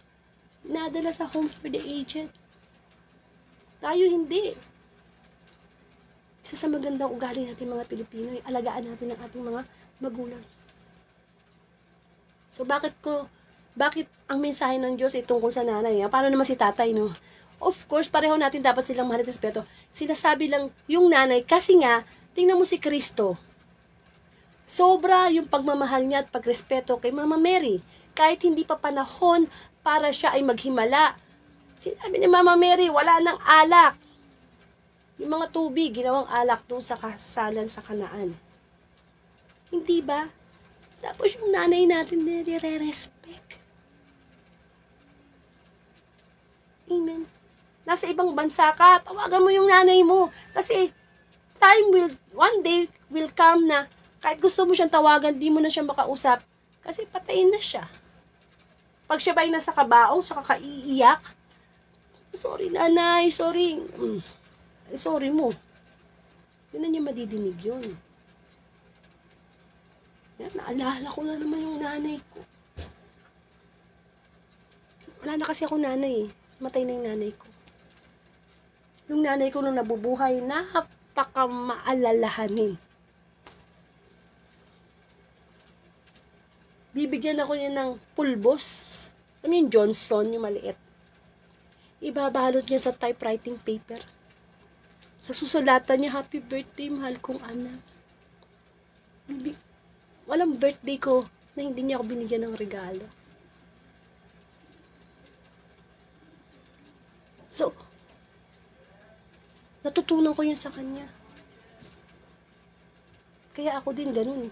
Nadala sa home for the aged. Tayo hindi. Isa sa magandang ugali natin mga Pilipino, alagaan natin ang ating mga magulang. So bakit ang mensahe ng Diyos ay tungkol sa nanay? Paano naman si tatay, no? Of course, pareho natin dapat silang mahal at respeto. Sinasabi lang yung nanay kasi nga, tingnan mo si Kristo. Sobra yung pagmamahal niya at pagrespeto kay Mama Mary. Kahit hindi pa panahon para siya ay maghimala. Sinabi ni Mama Mary, wala nang alak. Yung mga tubig, ginawang alak doon sa kasalan sa Kanaan. Hindi ba? Tapos yung nanay natin nire-respect. Amen. Nasa ibang bansa ka, tawagan mo yung nanay mo. Kasi one day will come na kahit gusto mo siyang tawagan, di mo na siya makausap. Kasi patayin na siya. Pag siya ba'y nasa kabaong, siya kakaiiyak, sorry nanay, sorry. Sorry mo. Hindi na niya madidinig yun. Yan, naalala ko na naman yung nanay ko. Wala na kasi ako nanay. Matay na yung nanay ko. Yung nanay ko nung nabubuhay, napakamaalalahanin. Bibigyan ako niya ng pulbos. Ano yung Johnson, yung maliit. Ibabalot niya sa typewriting paper. Sa susulatan niya, happy birthday, mahal kong anak. Walang birthday ko na hindi niya ako binigyan ng regalo. So, natutunan ko yun sa kanya. Kaya ako din ganun.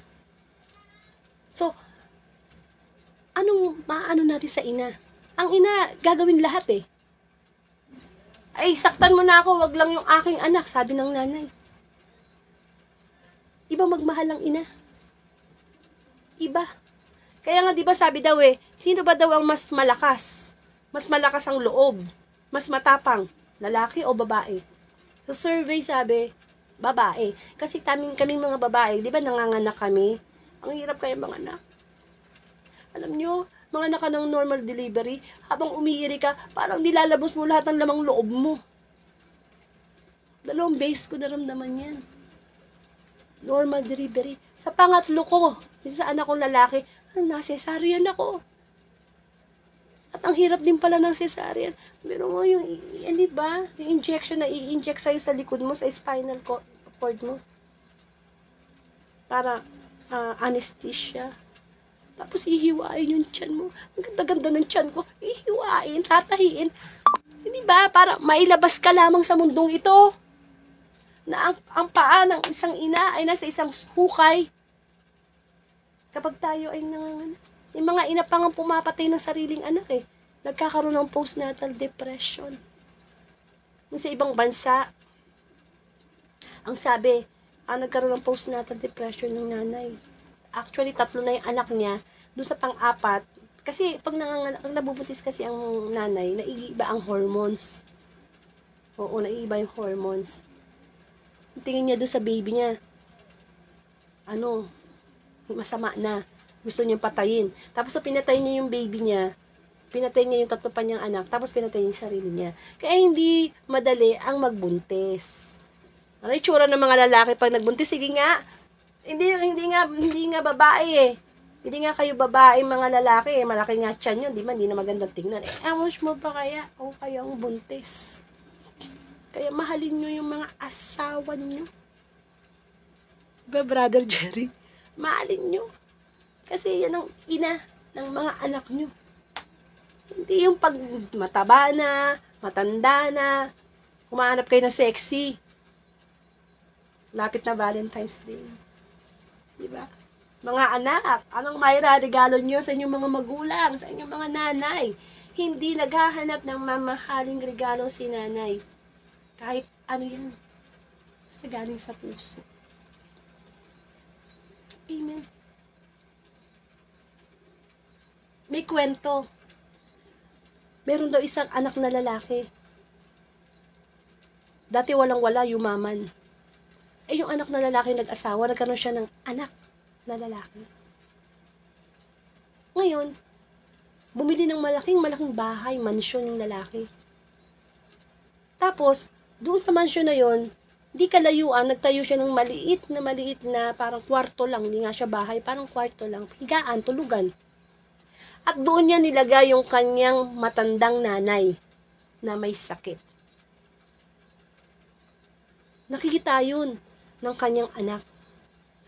So, anong maano natin sa ina? Ang ina, gagawin lahat eh. Ay, saktan mo na ako, wag lang yung aking anak, sabi ng nanay. Iba magmahal ang ina. Iba. Kaya nga, di ba sabi daw eh, sino ba daw ang mas malakas? Mas malakas ang loob. Mas matapang, lalaki o babae? Sa survey sabi, babae. Kasi kaming mga babae, di ba nanganganak kami? Ang hirap kaya mga anak. Alam nyo, mga anak ka ng normal delivery, habang umiiri ka, parang nilalabos mo lahat ng lamang loob mo. 2 beses ko naramdaman yan. Normal delivery. Sa pangatlo ko, sa anak kong lalaki, na-cesarean ako. At ang hirap din pala ng cesarean. Pero mo yung, di ba? Yung injection na i-inject sa'yo sa likod mo, sa spinal cord mo. Para anesthesia. Tapos ihiwain yung tiyan mo. Ang ganda-ganda ng tiyan ko. Ihiwain, tatahiin. Hindi ba? Para mailabas ka lamang sa mundong ito. Na ang paa ng isang ina ay nasa isang hukay. Kapag tayo ay nanganganak. Yung mga ina pa nga pumapatay ng sariling anak eh. Nagkakaroon ng postnatal depression. Yung sa ibang bansa, ang sabi, nagkaroon ng postnatal depression ng nanay. Actually, 3 na yung anak niya. Doon sa pang-4, kasi pag nanganganak, ang nabubuntis kasi ang nanay, naiiba ang hormones. Oo, naiiba yung hormones. Tingin niya doon sa baby niya, masama na. Gusto niyang patayin. Tapos so, pinatay niya yung baby niya. Pinatay niya yung 3 pa niyang anak. Tapos pinatay niya yung sarili niya. Kaya hindi madali ang magbuntis. Ano yung tsura ng mga lalaki pag nagbuntis? Sige nga. Hindi nga babae eh. Hindi nga kayo babae mga lalaki eh. Malaki nga tiyan yun. Hindi na magandang tingnan eh. Amos mo pa kaya o kayang buntis? Kaya mahalin nyo yung mga asawa nyo. Diba, Brother Jerry? Mahalin nyo. Kasi yan ang ina ng mga anak nyo. Hindi yung pag mataba na, matanda na, humahanap kayo ng sexy. Lapit na Valentine's Day. Diba? Mga anak, anong regalo nyo sa inyong mga magulang, sa inyong mga nanay? Hindi naghahanap ng mamahaling regalo si nanay. Kahit ano yan. Kasi galing sa puso. Amen. May kwento. Meron daw isang anak na lalaki. Dati walang-wala, yumaman. Yung anak na lalaki nag-asawa, nagkaroon siya ng anak na lalaki. Ngayon, bumili ng malaking bahay, mansyon yung lalaki. Tapos, doon sa mansyon na yon, di kalayuan, nagtayo siya ng maliit na parang kwarto lang, hindi nga siya bahay, parang kwarto lang, higaan, tulugan. At doon niya nilagay yung kanyang matandang nanay na may sakit. Nakikita yun ng kanyang anak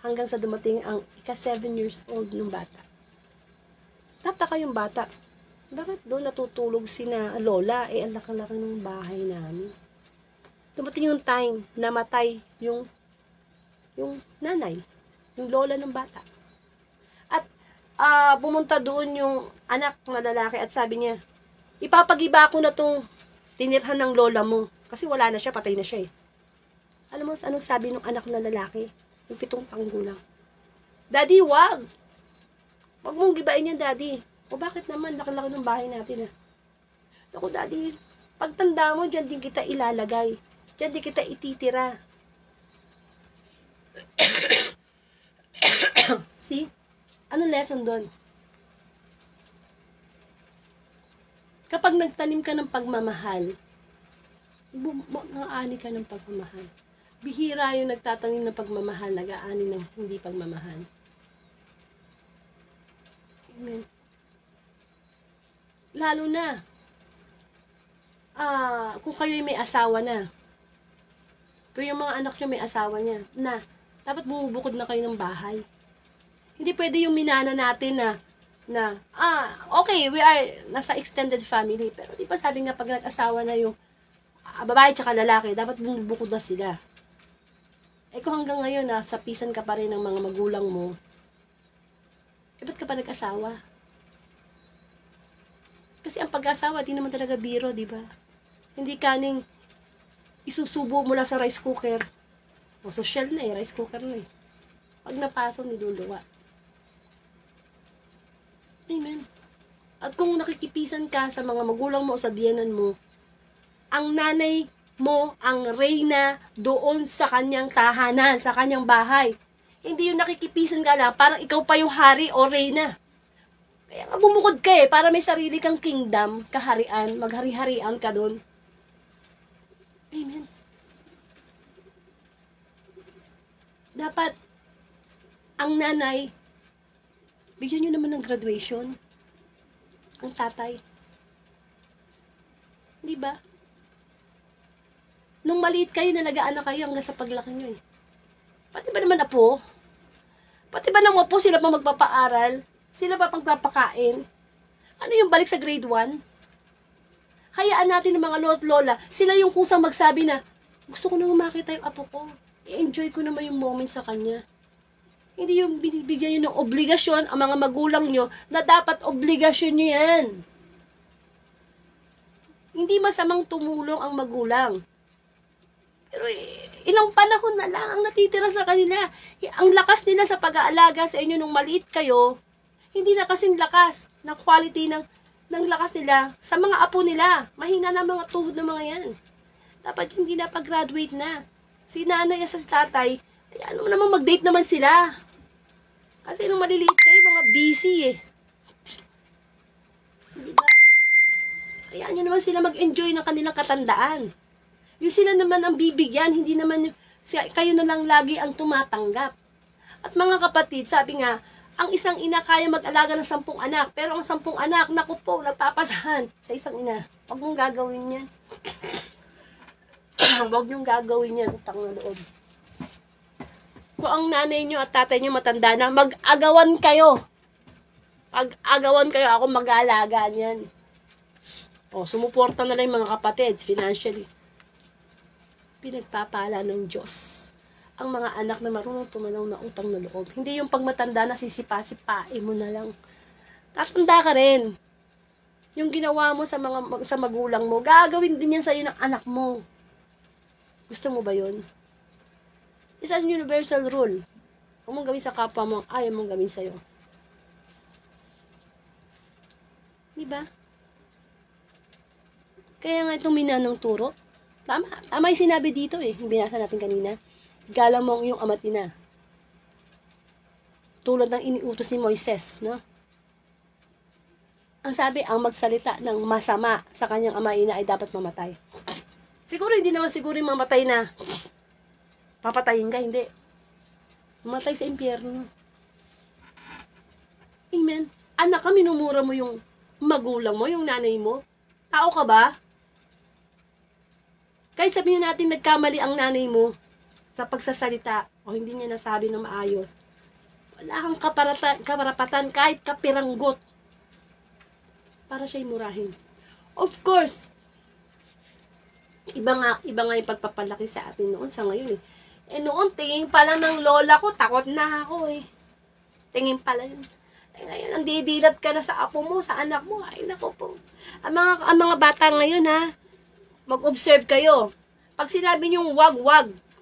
hanggang sa dumating ang 7 years old ng bata. Tataka yung bata. Bakit doon natutulog sina lola? Ang laki-laki ng bahay namin. Dumating yung time na matay yung nanay, yung lola ng bata. At pumunta doon yung anak na lalaki at sabi niya, ipapagiba ko na tong tinirhan ng lola mo. Kasi wala na siya, patay na siya eh. Alam mo anong sabi ng anak na lalaki? Yung 7 taong gulang. Daddy, wag! Wag mong gibain yan, Daddy. O bakit naman? Laki-laki ng bahay natin ah. Naku, Daddy, pagtanda mo, dyan din kita ilalagay. Dyan din kita ititira. See? Anong lesson doon? Kapag nagtanim ka ng pagmamahal, nag-aani ka ng pagmamahal. Bihira yung nagtatanim ng pagmamahal, nag-aani ng hindi pagmamahal. Amen. Lalo na, kung kayo'y may asawa na, kung yung mga anak nyo may asawa niya, dapat bumubukod na kayo ng bahay. Hindi pwede yung minana natin okay, we are nasa extended family. Pero di ba sabi nga pag nag-asawa na yung babae tsaka lalaki, dapat bumubukod na sila. Kung hanggang ngayon nasa pisan ka pa rin ng mga magulang mo, ba't ka pa nag-asawa? Kasi ang pag-asawa, di naman talaga biro, di ba? Hindi kaning isusubo mo lang sa rice cooker. O, social na eh, rice cooker na eh. Pag napasok, niluluwa. Amen. At kung nakikipisan ka sa mga magulang mo o sa biyenan mo, ang nanay mo ang reyna doon sa kanyang tahanan, sa kanyang bahay. Hindi yung nakikipisan ka lang, parang ikaw pa yung hari o reyna. Kaya nga bumukod ka eh, para may sarili kang kingdom, kaharian, maghari-harian ka doon. Amen. Dapat, ang nanay, bigyan nyo naman ng graduation. Ang tatay. Di ba? Nung maliit kayo, nalagaan na kayo hanggang sa paglaki nyo eh. Pati ba naman apo? Pati ba ng apo sila pa magpapaaral? Sila pa pagpapakain? Ano yung balik sa grade 1? Hayaan natin ng mga lolo't lola, sila yung kusang magsabi na, gusto ko nang makita yung apo ko. I-enjoy ko naman yung moment sa kanya. Hindi yung binibigyan nyo ng obligasyon ang mga magulang nyo na dapat obligasyon nyo yan. Hindi masamang tumulong ang magulang. Pero ilang panahon na lang ang natitira sa kanila. Ang lakas nila sa pag-aalaga sa inyo nung maliit kayo, hindi na kasing lakas ng quality ng lakas nila sa mga apo nila. Mahina na mga tuhod ng mga yan. Dapat yung hindi na pag-graduate na. Si nanay at si tatay, ano naman mag-date naman sila. Kasi nung maliliit kayo, mga busy eh. Di ba? Hayaan nyo naman sila mag-enjoy ng kanilang katandaan. Yung sila naman ang bibigyan, hindi naman kayo na lang lagi ang tumatanggap. At mga kapatid, sabi nga, ang isang ina kaya mag-alaga ng 10 anak, pero ang 10 anak, naku po, nagpapasahan sa isang ina. Huwag mong gagawin yan. Huwag niyong gagawin yan, utang na loob. Kung ang nanay niyo at tatay niyo matanda na, mag-agawan kayo. Mag-agawan kayo, ako mag-aalaga niyan. O, sumuporta na lang yung mga kapatid, financially. Pinagpapala ng Diyos ang mga anak na marunong tumanaw na utang na loob. Hindi yung pagmatanda na sisipa-sipain mo na lang. Tatanda ka rin. Yung ginawa mo sa magulang mo, gagawin din yan sa'yo ng anak mo. Gusto mo ba yun? Isang universal rule. Kung mong gawin sa kapwa mo, ayaw mong gawin sa'yo. Diba? Kaya nga itong minanong turo, tama yung sinabi dito eh, yung binasa natin kanina. Galang mo ang iyong ama at ina. Tulad ng iniutos ni Moises, no? Ang sabi, ang magsalita ng masama sa kanyang ama ina ay dapat mamatay. Siguro hindi naman siguro yung mamatay na papatayin ka, hindi. Mamatay sa impyerno. Amen. Anak ka, minumura mo yung magulang mo, yung nanay mo. Tao ka ba? Kahit sabihin natin nagkamali ang nanay mo sa pagsasalita o hindi niya nasabi ng maayos, wala kang kaparapatan kahit kapiranggot para siya'y murahin. Of course, iba nga yung pagpapalaki sa atin noon sa ngayon eh. Noon, tingin pala ng lola ko, takot na ako eh. Tingin pala yun. Ngayon, ang didilat ka na sa apo mo, sa anak mo, ay nako po. Ang mga bata ngayon ha, mag-observe kayo. Pag sinabi niyong wag,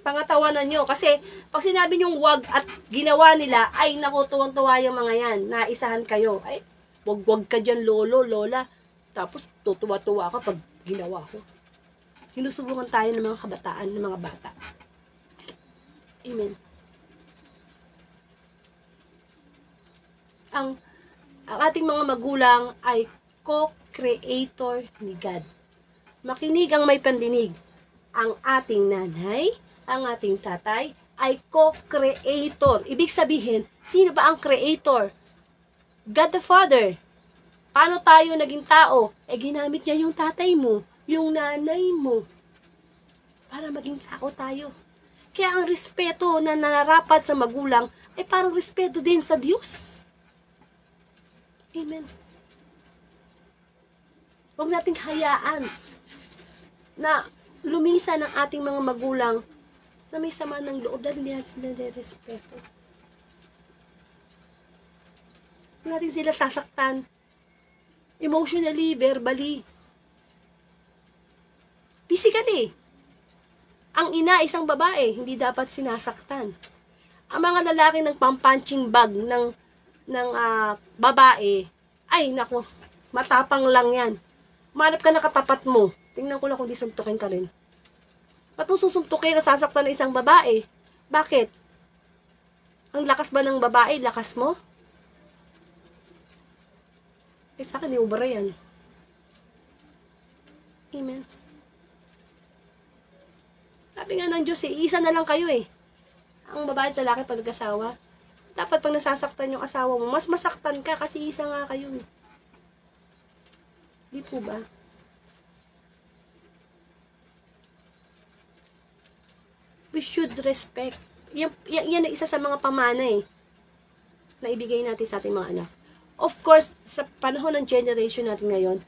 pangatawanan niyo. Kasi pag sinabi niyong wag at ginawa nila, ay naku, tuwang-tuwa yung mga yan. Naisahan kayo. Ay, wag ka dyan, lolo, lola. Tapos tutuwa-tuwa ka pag ginawa ko. Sinusubukan tayo ng mga kabataan, ng mga bata. Amen. Ang ating mga magulang ay co-creator ni God. Makinig ang may pandinig. Ang ating nanay, ang ating tatay, ay co-creator. Ibig sabihin, sino ba ang creator? God the Father. Paano tayo naging tao? Ginamit niya yung tatay mo, yung nanay mo, para maging tao tayo. Kaya ang respeto na nararapat sa magulang ay parang respeto din sa Diyos. Amen. Huwag nating hayaan na lumisan ng ating mga magulang na may sama ng loob dahil hindi natin sila respeto. Huwag natin sila sasaktan emotionally, verbally, physically. Ang ina, isang babae, hindi dapat sinasaktan. Ang mga lalaki ng pampunching bag ng babae, ay, naku, matapang lang yan. Manap ka na katapat mo. Tingnan ko lang kung di suntukin ka rin. Ba't mo susuntukin o sasaktan ng isang babae? Bakit? Ang lakas ba ng babae? Lakas mo? Eh, sa akin, di ubara yan. Amen. Sabi nga ng Diyos, isa na lang kayo eh. Ang babae at lalaki pag nag-asawa. Dapat pag nasasaktan yung asawa mo, mas masaktan ka kasi isa nga kayo eh. Di po ba? We should respect. Yan na isa sa mga pamana eh. Na ibigay natin sa ating mga anak. Of course, sa panahon ng generation natin ngayon,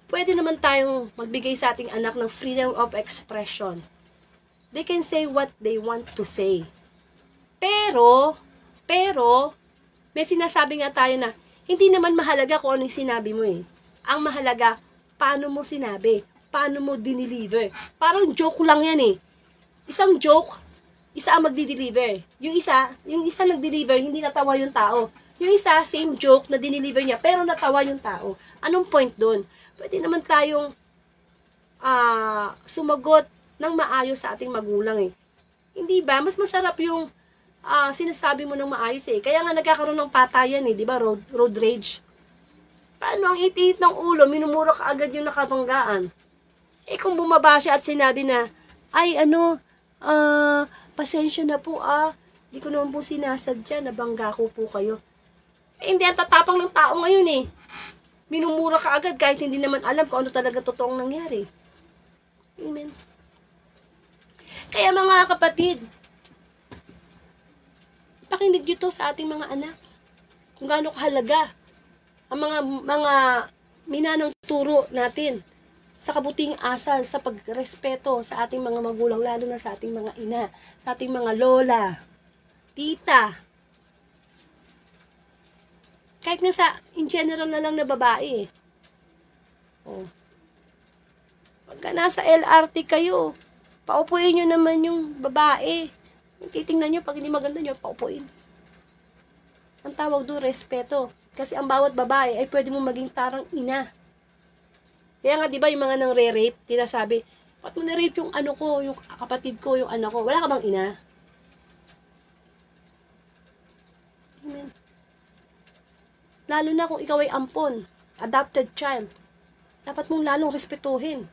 pwede naman tayong magbigay sa ating anak ng freedom of expression. They can say what they want to say. Pero, may sinasabi nga tayo na, hindi naman mahalaga kung ano yung sinabi mo eh. Ang mahalaga, paano mo sinabi, paano mo dineliver. Parang joke lang yan eh. Isang joke, isa ang magdi-deliver. Yung isa nag-deliver, hindi natawa yung tao. Yung isa, same joke na dineliver niya, pero natawa yung tao. Anong point doon? Pwede naman tayong sumagot ng maayos sa ating magulang eh. Hindi ba? Mas masarap yung sinasabi mo ng maayos eh. Kaya nga nagkakaroon ng patayan eh, di ba? Road rage. Paano ang itiit ng ulo, minumura ka agad yung nakabanggaan? Eh kung bumaba siya at sinabi na, ay pasensya na po di ko naman po sinasadya, nabangga ko po kayo. Eh hindi, ang tatapang ng tao ngayon eh. Minumura ka agad kahit hindi naman alam kung ano talaga totoong nangyari. Amen. Kaya mga kapatid, pakinig nyo to sa ating mga anak. Kung gaano kahalaga ang mga minanang turo natin sa kabuting asal, sa pagrespeto sa ating mga magulang, lalo na sa ating mga ina, sa ating mga lola, tita. Kahit nga in general na lang na babae. Pagka nasa LRT kayo, paupuin nyo naman yung babae. Titingnan nyo, pag hindi maganda nyo, paupuin. Ang tawag doon, respeto. Kasi ang bawat babae ay pwede mo maging tarang ina. Kaya nga, di ba, yung mga nang re-rape, tinasabi, ba't mo na-rape yung ano ko, yung kapatid ko, yung anak ko? Wala ka bang ina? Amen. Lalo na kung ikaw ay ampon, adopted child, dapat mong lalong respetuhin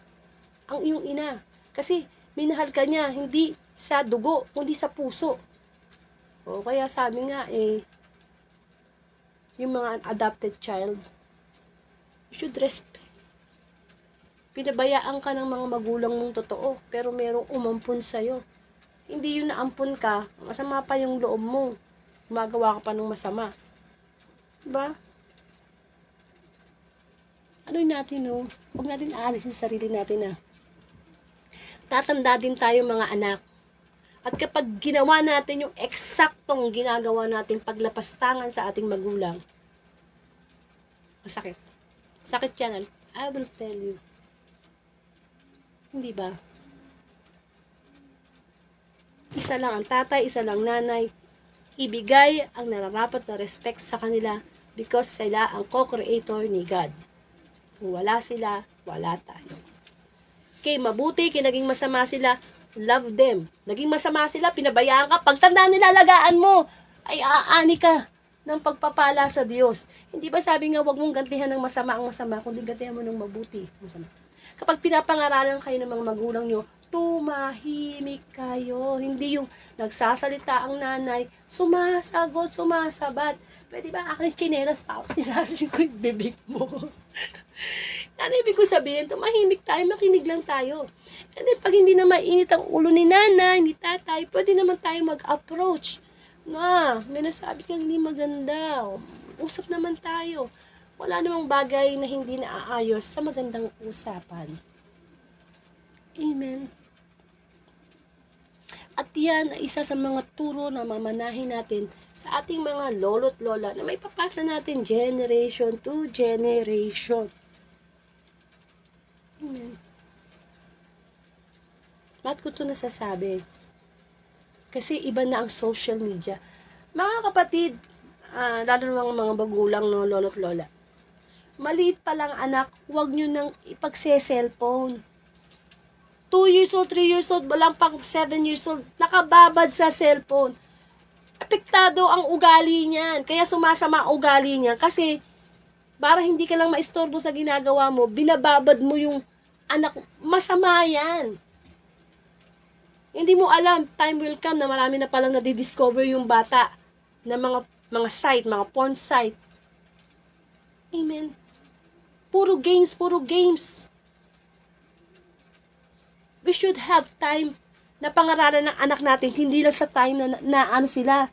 ang iyong ina. Kasi, minahal ka niya, hindi sa dugo, kundi sa puso. O kaya sabi nga yung mga adopted child, you should respect. Pinabayaan ka ng mga magulang mong totoo, pero merong umampun sa'yo. Hindi yun naampun ka, masama pa yung loob mo. Gumagawa ka pa ng masama. Diba? Ano natin, no? Huwag natin aalisin sa sarili natin, Tatanda din tayo mga anak. At kapag ginawa natin yung eksaktong ginagawa natin paglapastangan sa ating magulang, masakit. Sakit yan. I will tell you. Hindi ba? Isa lang ang tatay, isa lang nanay. Ibigay ang nararapat na respect sa kanila because sila ang co-creator ni God. Kung wala sila, wala tayo. Okay, mabuti, naging masama sila, love them. Naging masama sila, pinabayaan ka, pagtanda nila, alagaan mo, ay aani ka ng pagpapala sa Diyos. Hindi ba sabi nga, huwag mong gantihan ng masama ang masama, kundi gantihan mo ng mabuti, masama. Kapag pinapangaralan kayo ng mga magulang nyo, tumahimik kayo. Hindi yung nagsasalita ang nanay, sumasagot, sumasabat. Pwede ba aking tsinelas pa? Pinasin ko yung bibig mo. Ano ibig ko sabihin? Tumahimik tayo, makinig lang tayo. And then, pag hindi na mainit ang ulo ni nanay, ni tatay, pwede naman tayo mag-approach. May nasabi kang hindi maganda. Usap naman tayo. Wala namang bagay na hindi naaayos sa magandang usapan. Amen. At yan ay isa sa mga turo na mamanahin natin sa ating mga lolo't lola na may papasa natin generation to generation. Amen. Bakit ko ito nasasabi? Kasi iba na ang social media. Mga kapatid, lalo na mga magulang, no, lolo't lola. Maliit pa lang anak, huwag nyo nang ipagse-cellphone. 2 years old, 3 years old, walang pang 7 years old, nakababad sa cellphone. Apektado ang ugali niyan. Kaya sumasama ang ugali niya. Kasi, para hindi ka lang maistorbo sa ginagawa mo, binababad mo yung anak. Masama yan. Hindi mo alam, time will come na marami na palang nadidiscover yung bata na mga site, mga porn site. Amen. Puro games, puro games. We should have time na pangaralan ng anak natin, hindi lang sa time na ano sila,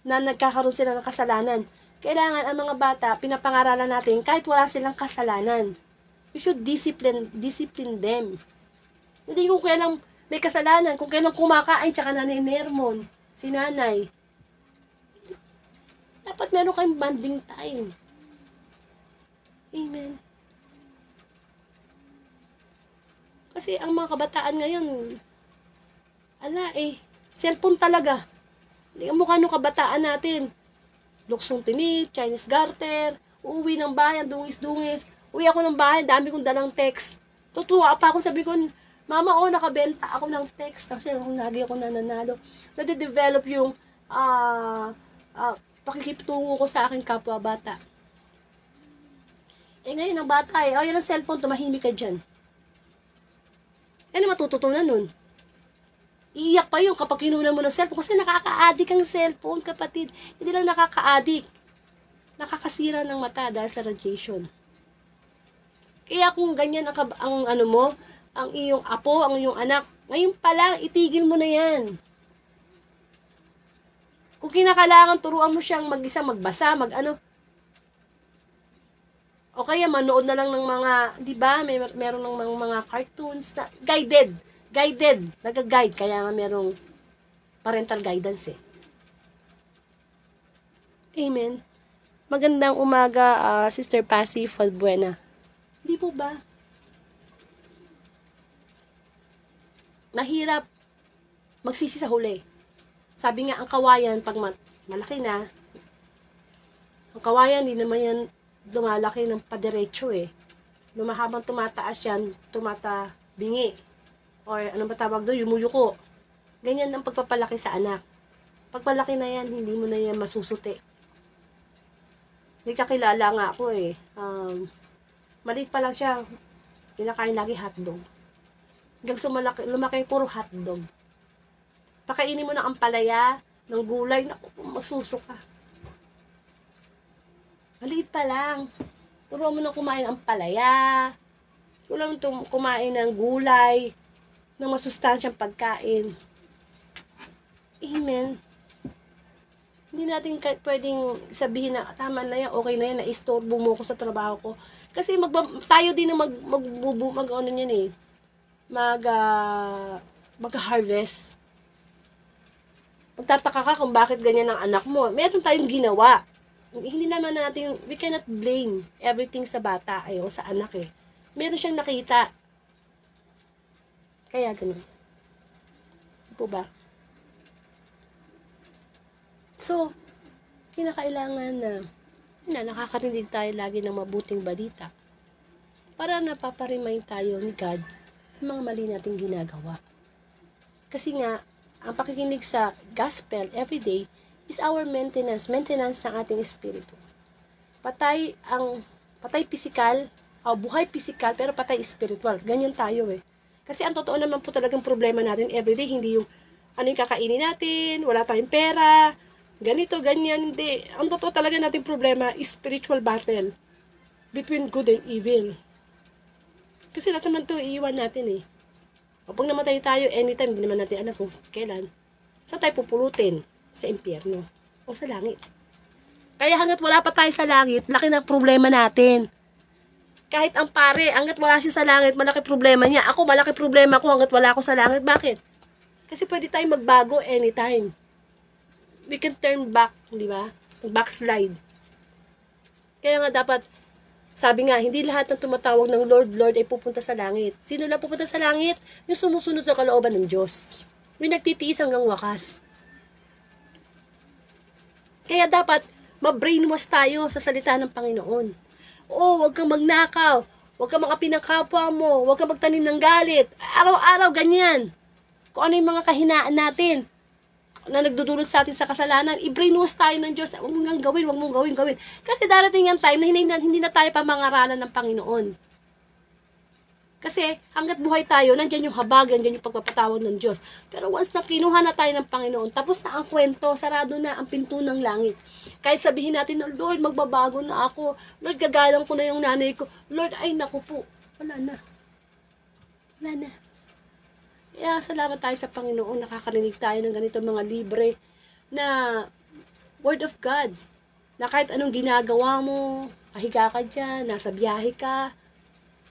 na nagkakaroon sila ng kasalanan. Kailangan ang mga bata, pinapangaralan natin kahit wala silang kasalanan. We should discipline them. Hindi kung kailang may kasalanan, kung kailang kumakain, tsaka naninermon, si nanay. Dapat meron kayong bonding time. Amen. Kasi ang mga kabataan ngayon, cellphone talaga. Hindi ang mukha nung kabataan natin. Luksong tinik, Chinese garter, uuwi ng bayan, dungis-dungis. Uwi ako ng bahay, dami kong dalang text. Tutuwa pa ako, sabi ko, Mama, nakabenta ako ng text kasi lagi ako nananalo. Nade-develop yung pakikitungo ko sa aking kapwa bata. Ngayon ang bata yan ang cellphone, tumahimik ka dyan. Ano matututunan nun? Iiyak pa yun kapag kinunan mo ng cellphone kasi nakaka-addict ang cellphone, kapatid. Hindi lang nakaka-addict. Nakakasira ng mata dahil sa radiation. Kaya kung ganyan ang ano mo, ang iyong apo, ang iyong anak, ngayon pa lang, itigil mo na yan. Kung kinakailangan, turuan mo siyang mag-isa, magbasa, o kaya manood na lang ng mga, di ba, meron ng mga cartoons na guided, nag-guide, kaya nga merong parental guidance Amen. Magandang umaga, Sister Passy Falbuena. Di po ba? Mahirap magsisi sa huli. Sabi nga, ang kawayan, pag malaki na, ang kawayan, hindi naman yan lumalaki ng padiretso Lumahabang tumataas yan, tumatabingi. Or anong ba tawag doon, yumuyuko. Ganyan ang pagpapalaki sa anak. Pagpalaki na yan, hindi mo na yan masusuti. May kakilala nga ako maliit pa lang siya, kinakain lagi hotdog. Hanggang lumaki puro hotdog. Pakainin mo ng ampalaya, ng gulay, masusuka. Maliit pa lang. Turuan mo na kumain ng ampalaya. Turuan mo kumain ng gulay, ng masustansyang pagkain. Amen. Hindi natin pwedeng sabihin na tama na yan, okay na yan, na-istorbo mo ko sa trabaho ko. Kasi tayo din na mag-harvest. Magtataka ka kung bakit ganyan ang anak mo. Meron tayong ginawa. Hindi naman natin, we cannot blame everything sa bata o sa anak Meron siyang nakita. Kaya ganun. Po ba? So, kinakailangan na nakakarinig tayo lagi ng mabuting balita para napaparemind tayo ni God sa mga mali nating ginagawa. Kasi nga, ang pakikinig sa gospel everyday is our maintenance ng ating espiritu. Patay pisikal, buhay pisikal, pero patay spiritual. Ganyan tayo Kasi ang totoo naman po talagang problema natin everyday, hindi yung ano yung kakainin natin, wala tayong pera, ganito, ganyan, hindi. Ang totoo talaga nating problema is spiritual battle between good and evil. Kasi lahat naman ito iiwan natin Kapag namatay tayo, anytime, hindi naman natin alam kung kailan. Saan tayo pupulutin? Sa impyerno o sa langit. Kaya hanggat wala pa tayo sa langit, laki na problema natin. Kahit ang pare, hanggat wala siya sa langit, malaki problema niya. Ako, malaki problema ko hanggat wala ako sa langit. Bakit? Kasi pwede tayong magbago anytime. we can turn back, di ba? Backslide. Kaya nga dapat, sabi nga, hindi lahat ng tumatawag ng Lord, Lord ay pupunta sa langit. Sino lang pupunta sa langit? Yung sumusunod sa kalooban ng Diyos. Yung nagtitiis hanggang wakas. Kaya dapat, ma-brainwash tayo sa salita ng Panginoon. Oo, huwag kang magnakaw. Huwag kang makapin ng kapwa mo. Huwag kang magtanim ng galit. Araw-araw, ganyan. Kung ano yung mga kahinaan natin na nagdudulot sa atin sa kasalanan, i-brainwash tayo ng Diyos. Huwag mong gawin, huwag mong gawin. Kasi darating ang time na hindi na tayo pamangaralan ng Panginoon. Kasi hanggat buhay tayo, nandyan yung habag, nandyan yung pagpapatawad ng Diyos. Pero once na kinuha na tayo ng Panginoon, tapos na ang kwento, sarado na ang pinto ng langit. Kahit sabihin natin na, Lord, magbabago na ako. Lord, gagalang ko na yung nanay ko. Lord, ay naku po. Wala na. Kaya salamat tayo sa Panginoon, nakakarinig tayo ng ganito mga libre na Word of God. Na kahit anong ginagawa mo, kahiga ka dyan, nasa biyahe ka,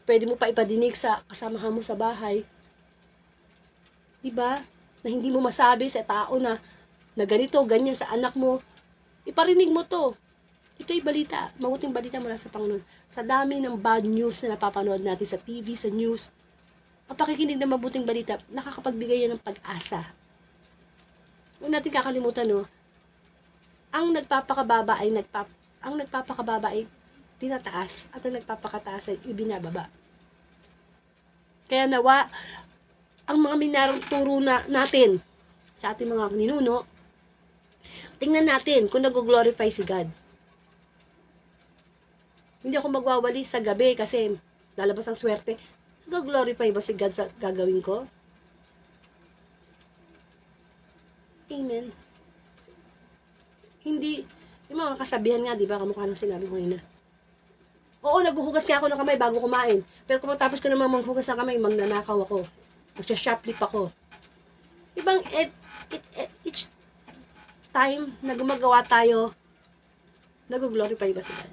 pwede mo pa ipadinig sa kasamahan mo sa bahay. Diba? Na hindi mo masabi sa tao na ganito, ganyan sa anak mo. Iparinig mo to. Ito'y balita, mabuting balita mula sa Panginoon. Sa dami ng bad news na napapanood natin sa TV, sa news, ang pakikinig ng mabuting balita, nakakapagbigay yan ng pag-asa. Huwag natin kakalimutan, no? Ang nagpapakababa ay tinataas at ang nagpapakataas ay ibinababa. Kaya nawa, ang mga minarang turo natin sa ating mga ninuno, tingnan natin kung nag-glorify si God. Hindi ako magwawali sa gabi kasi lalabas ang swerte. Nag-glorify ba si God sa gagawin ko? Amen. Hindi, yung mga kasabihan nga, di ba, kamukha ng sinabi ko ngayon na, oo, naghuhugas nga ako ng kamay bago kumain. Pero kung tapos ko naman maghugas ng kamay, magnanakaw ako. Magsha-shoplift ako. Ibang each time na gumagawa tayo, nag-glorify ba si God?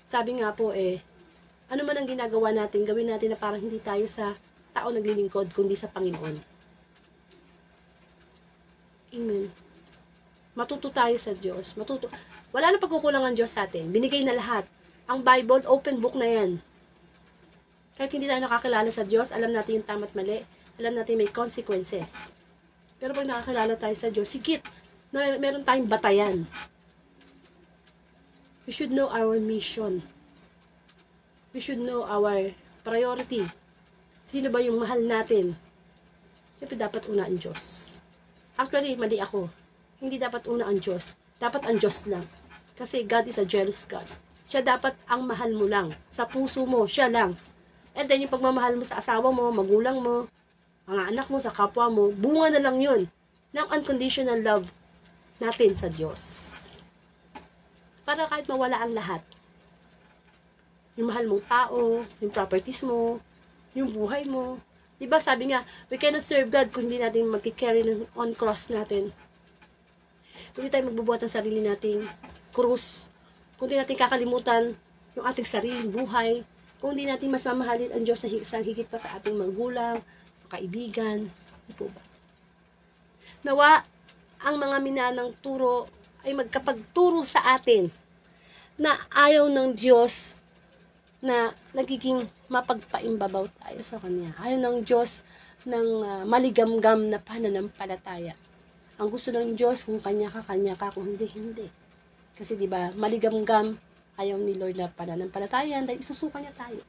Sabi nga po ano man ang ginagawa natin, gawin natin na parang hindi tayo sa tao naglilingkod, kundi sa Panginoon. Amen. Matuto tayo sa Diyos. Wala na pagkukulang ang Diyos sa atin. Binigay na lahat. Ang Bible, open book na yan. Kahit hindi tayo nakakilala sa Diyos, alam natin yung tama't mali. Alam natin may consequences. Pero pag nakakilala tayo sa Diyos, sigit na meron tayong batayan. We should know our mission. We should know our priority. Sino ba yung mahal natin? Siyempre dapat una ang Diyos. Actually, mali ako. Hindi dapat una ang Diyos. Dapat ang Diyos lang. Kasi God is a jealous God. Siya dapat ang mahal mo lang. Sa puso mo, siya lang. And then yung pagmamahal mo sa asawa mo, magulang mo, mga anak mo, sa kapwa mo, bunga na lang yun ng unconditional love natin sa Diyos. Para kahit mawala ang lahat, yung mahal mong tao, yung properties mo, yung buhay mo. Diba sabi nga, we cannot serve God kung hindi natin mag-carry on cross natin. Kung hindi tayo magbubuhat ng sarili nating krus. Kung hindi natin kakalimutan yung ating sariling buhay. Kung hindi natin mas mamahalin ang Diyos na higit pa sa ating magulang, kaibigan. Di po ba? Nawa, ang mga minanang turo ay magkapagturo sa atin na ayaw ng Diyos na nagiging mapagpaimbabaw tayo sa Kanya. Ayaw ng Diyos ng maligamgam na pananampalataya. Ang gusto ng Diyos, kung kanya ka, kung hindi, hindi. Kasi diba, maligamgam, ayaw ni Lord na pananampalataya, dahil isusuka niya tayo.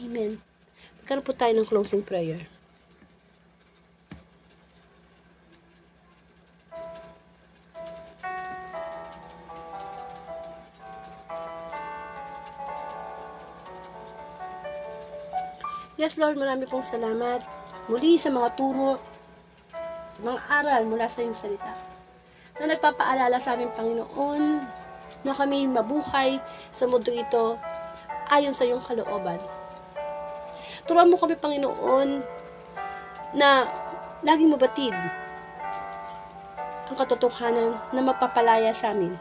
Amen. Magkaroon po tayo ng closing prayer. Yes, Lord, marami pong salamat muli sa mga turo, sa mga aral mula sa iyong salita na nagpapaalala sa aming Panginoon na kami mabuhay sa mundo ito ayon sa iyong kalooban. Turuan mo kami, Panginoon, na laging mabatid ang katotohanan na mapapalaya sa amin.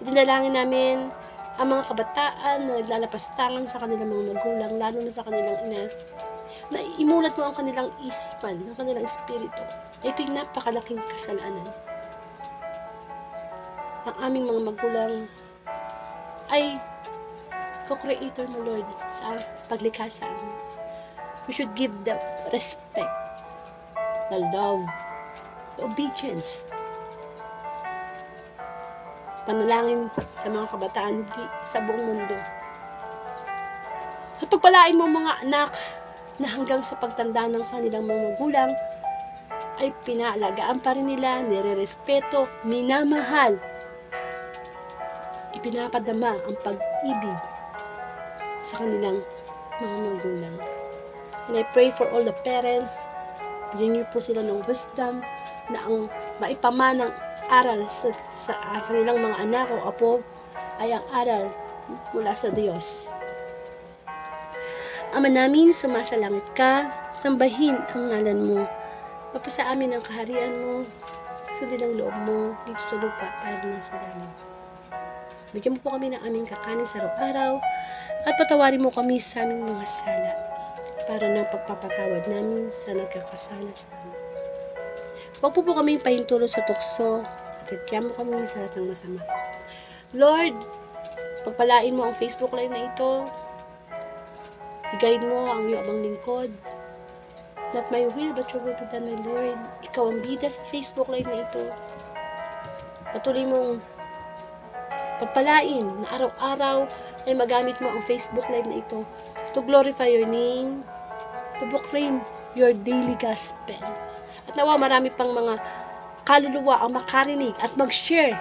Idinalangin namin ang mga kabataan na naglalapastangan sa kanilang mga magulang, lalo na sa kanilang ina, na imulat mo ang kanilang isipan, ang kanilang espiritu. Ito'y napakalaking kasalanan. Ang aming mga magulang ay co-creator mo, Lord, sa paglikha sa amin. We should give the respect, the love, the obedience. Panalangin sa mga kabataan sa buong mundo. At pagpalain mo mga anak na hanggang sa pagtanda ng kanilang mga magulang ay pinaalagaan pa rin nila, nire-respeto, minamahal, ipinapadama ang pag-ibig sa kanilang mga magulang. And I pray for all the parents, bigyan niyo po sila ng wisdom na ang maipamanang aral sa kanilang mga anak o apo ay ang aral mula sa Diyos. Ama namin, sumasalangit ka, sambahin ang ngalan mo. Mapasa amin ang kaharian mo, sundin ang loob mo dito sa lupa para na sa langit. Bigyan mo po kami ng aming kakanin sa araw-araw at patawarin mo kami sa aming mga sala para ng pagpapatawad namin sa nagkakasala sa amin. Huwag po kaming pahintulot sa tukso at itkyan mo kami sa lahat ng masama. Lord, pagpalain mo ang Facebook Live na ito. I-guide mo ang iyong abang lingkod. Not my will, but your will be done, my Lord. Ikaw ang bida sa Facebook Live na ito. Patuloy mong pagpalain na araw-araw ay magamit mo ang Facebook Live na ito to glorify your name, to proclaim your daily gospel. At nawa marami pang mga kaluluwa ang makarinig at mag-share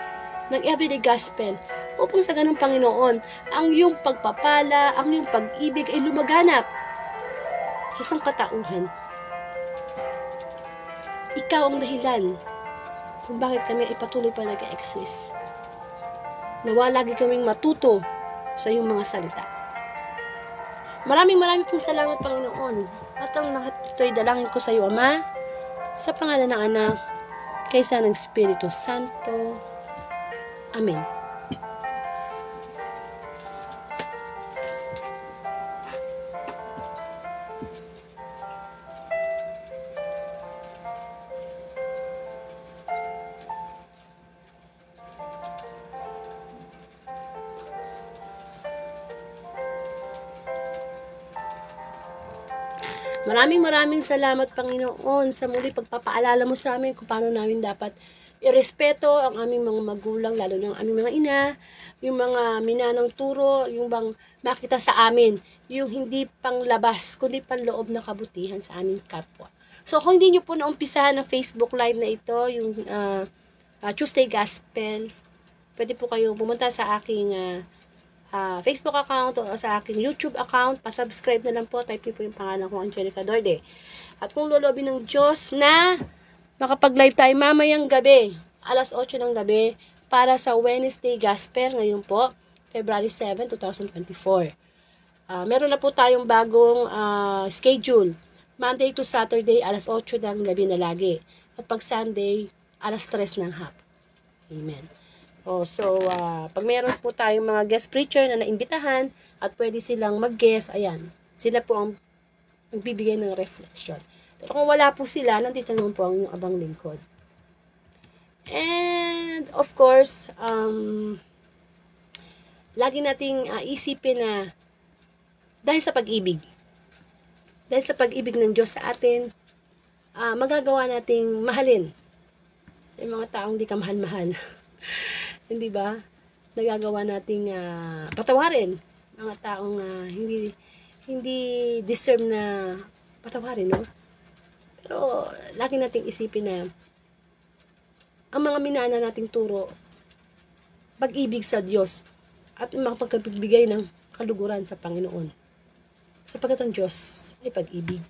ng everyday gospel upang sa ganung Panginoon, ang iyong pagpapala, ang iyong pag-ibig ay lumaganap sa sangkatauhan. Ikaw ang dahilan kung bakit kami ay patuloy pa nag-exist. Nawa lagi kaming matuto sa iyong mga salita. Maraming pong salamat, Panginoon. At ang lahat ito'y dalangin ko sa iyo, Ama, sa pangalan ng Anak, kaysa ng Espiritu Santo. Amen. Maraming salamat, Panginoon, sa muli pagpapaalala mo sa amin kung paano namin dapat irespeto ang aming mga magulang, lalo na ang aming mga ina, yung mga minanang turo, yung bang makita sa amin, yung hindi panglabas, kundi panloob na kabutihan sa aming kapwa. So, kung hindi nyo po naumpisahan ng Facebook Live na ito, yung Tuesday Gospel, pwede po kayo pumunta sa aking Facebook account o sa aking YouTube account, pasubscribe na lang po, type po yung pangalan ko, Angelica Dorde. At kung lolobin ng Diyos na makapag-live tayo mamayang gabi, alas 8 ng gabi, para sa Wednesday Gospel, ngayon po, February 7, 2024. Meron na po tayong bagong schedule, Monday to Saturday, alas 8 ng gabi na lagi. At pag Sunday, alas 3 ng hap. Amen. So, pag meron po tayong mga guest preacher na naimbitahan at pwede silang mag-guest, ayan, sila po ang magbibigay ng reflection. Pero kung wala po sila, nandito naman po ang abang lingkod. And, of course, lagi nating isipin na dahil sa pag-ibig ng Diyos sa atin, magagawa nating mahalin yung mga taong di ka mahal-mahal. Hindi ba? Nagagawa nating patawarin mga taong hindi deserve na patawarin, no? Pero lagi nating isipin na ang mga minana nating turo, pag-ibig sa Diyos at makapagpagbigay ng kaluguran sa Panginoon. Sapagkat ang Diyos ay pag-ibig.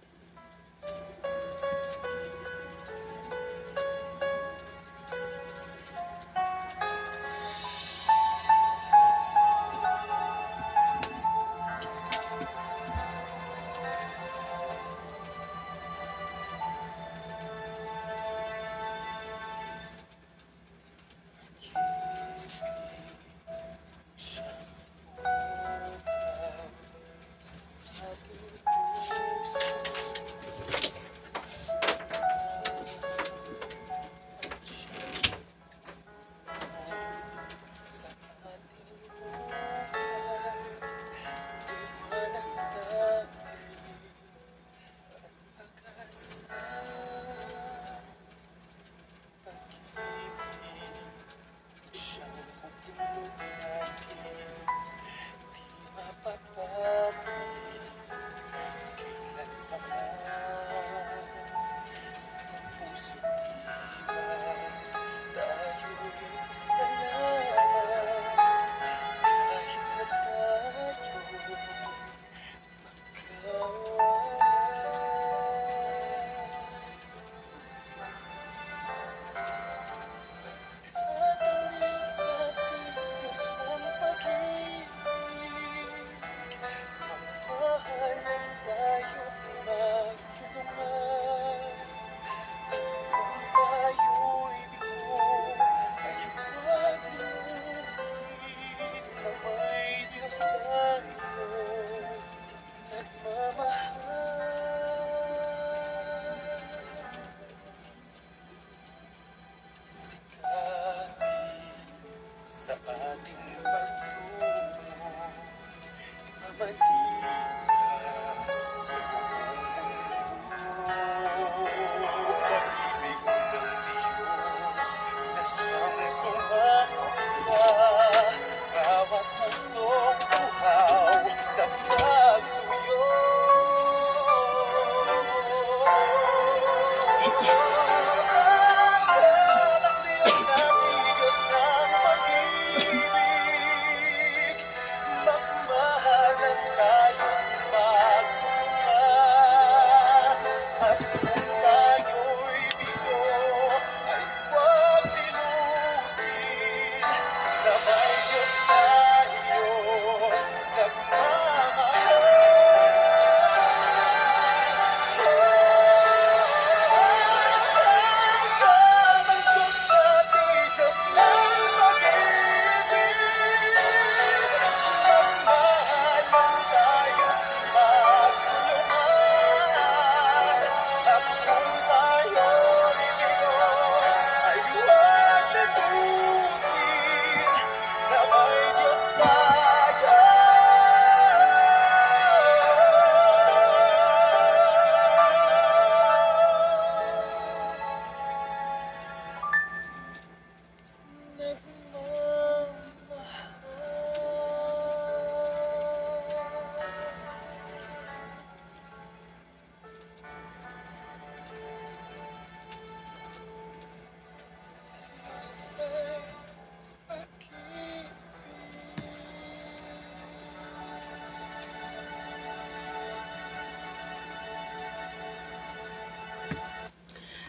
sumakop sa bawat pusong uhaw sa pagsuyo. Ang Diyos natin, Diyos ng pag-ibig, magmahalan tayo't magtulungan. At kung tayo'y bigo, ay huwag limutin na may Diyos tayo nagmamahal. Ang Diyos natin, Diyos ng pag-ibig, magmahalan tayo't magtulungan. At kung tayo'y bigo, ay huwag limutin na may Diyos tayo.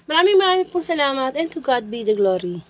Maraming pong salamat, and to God be the glory.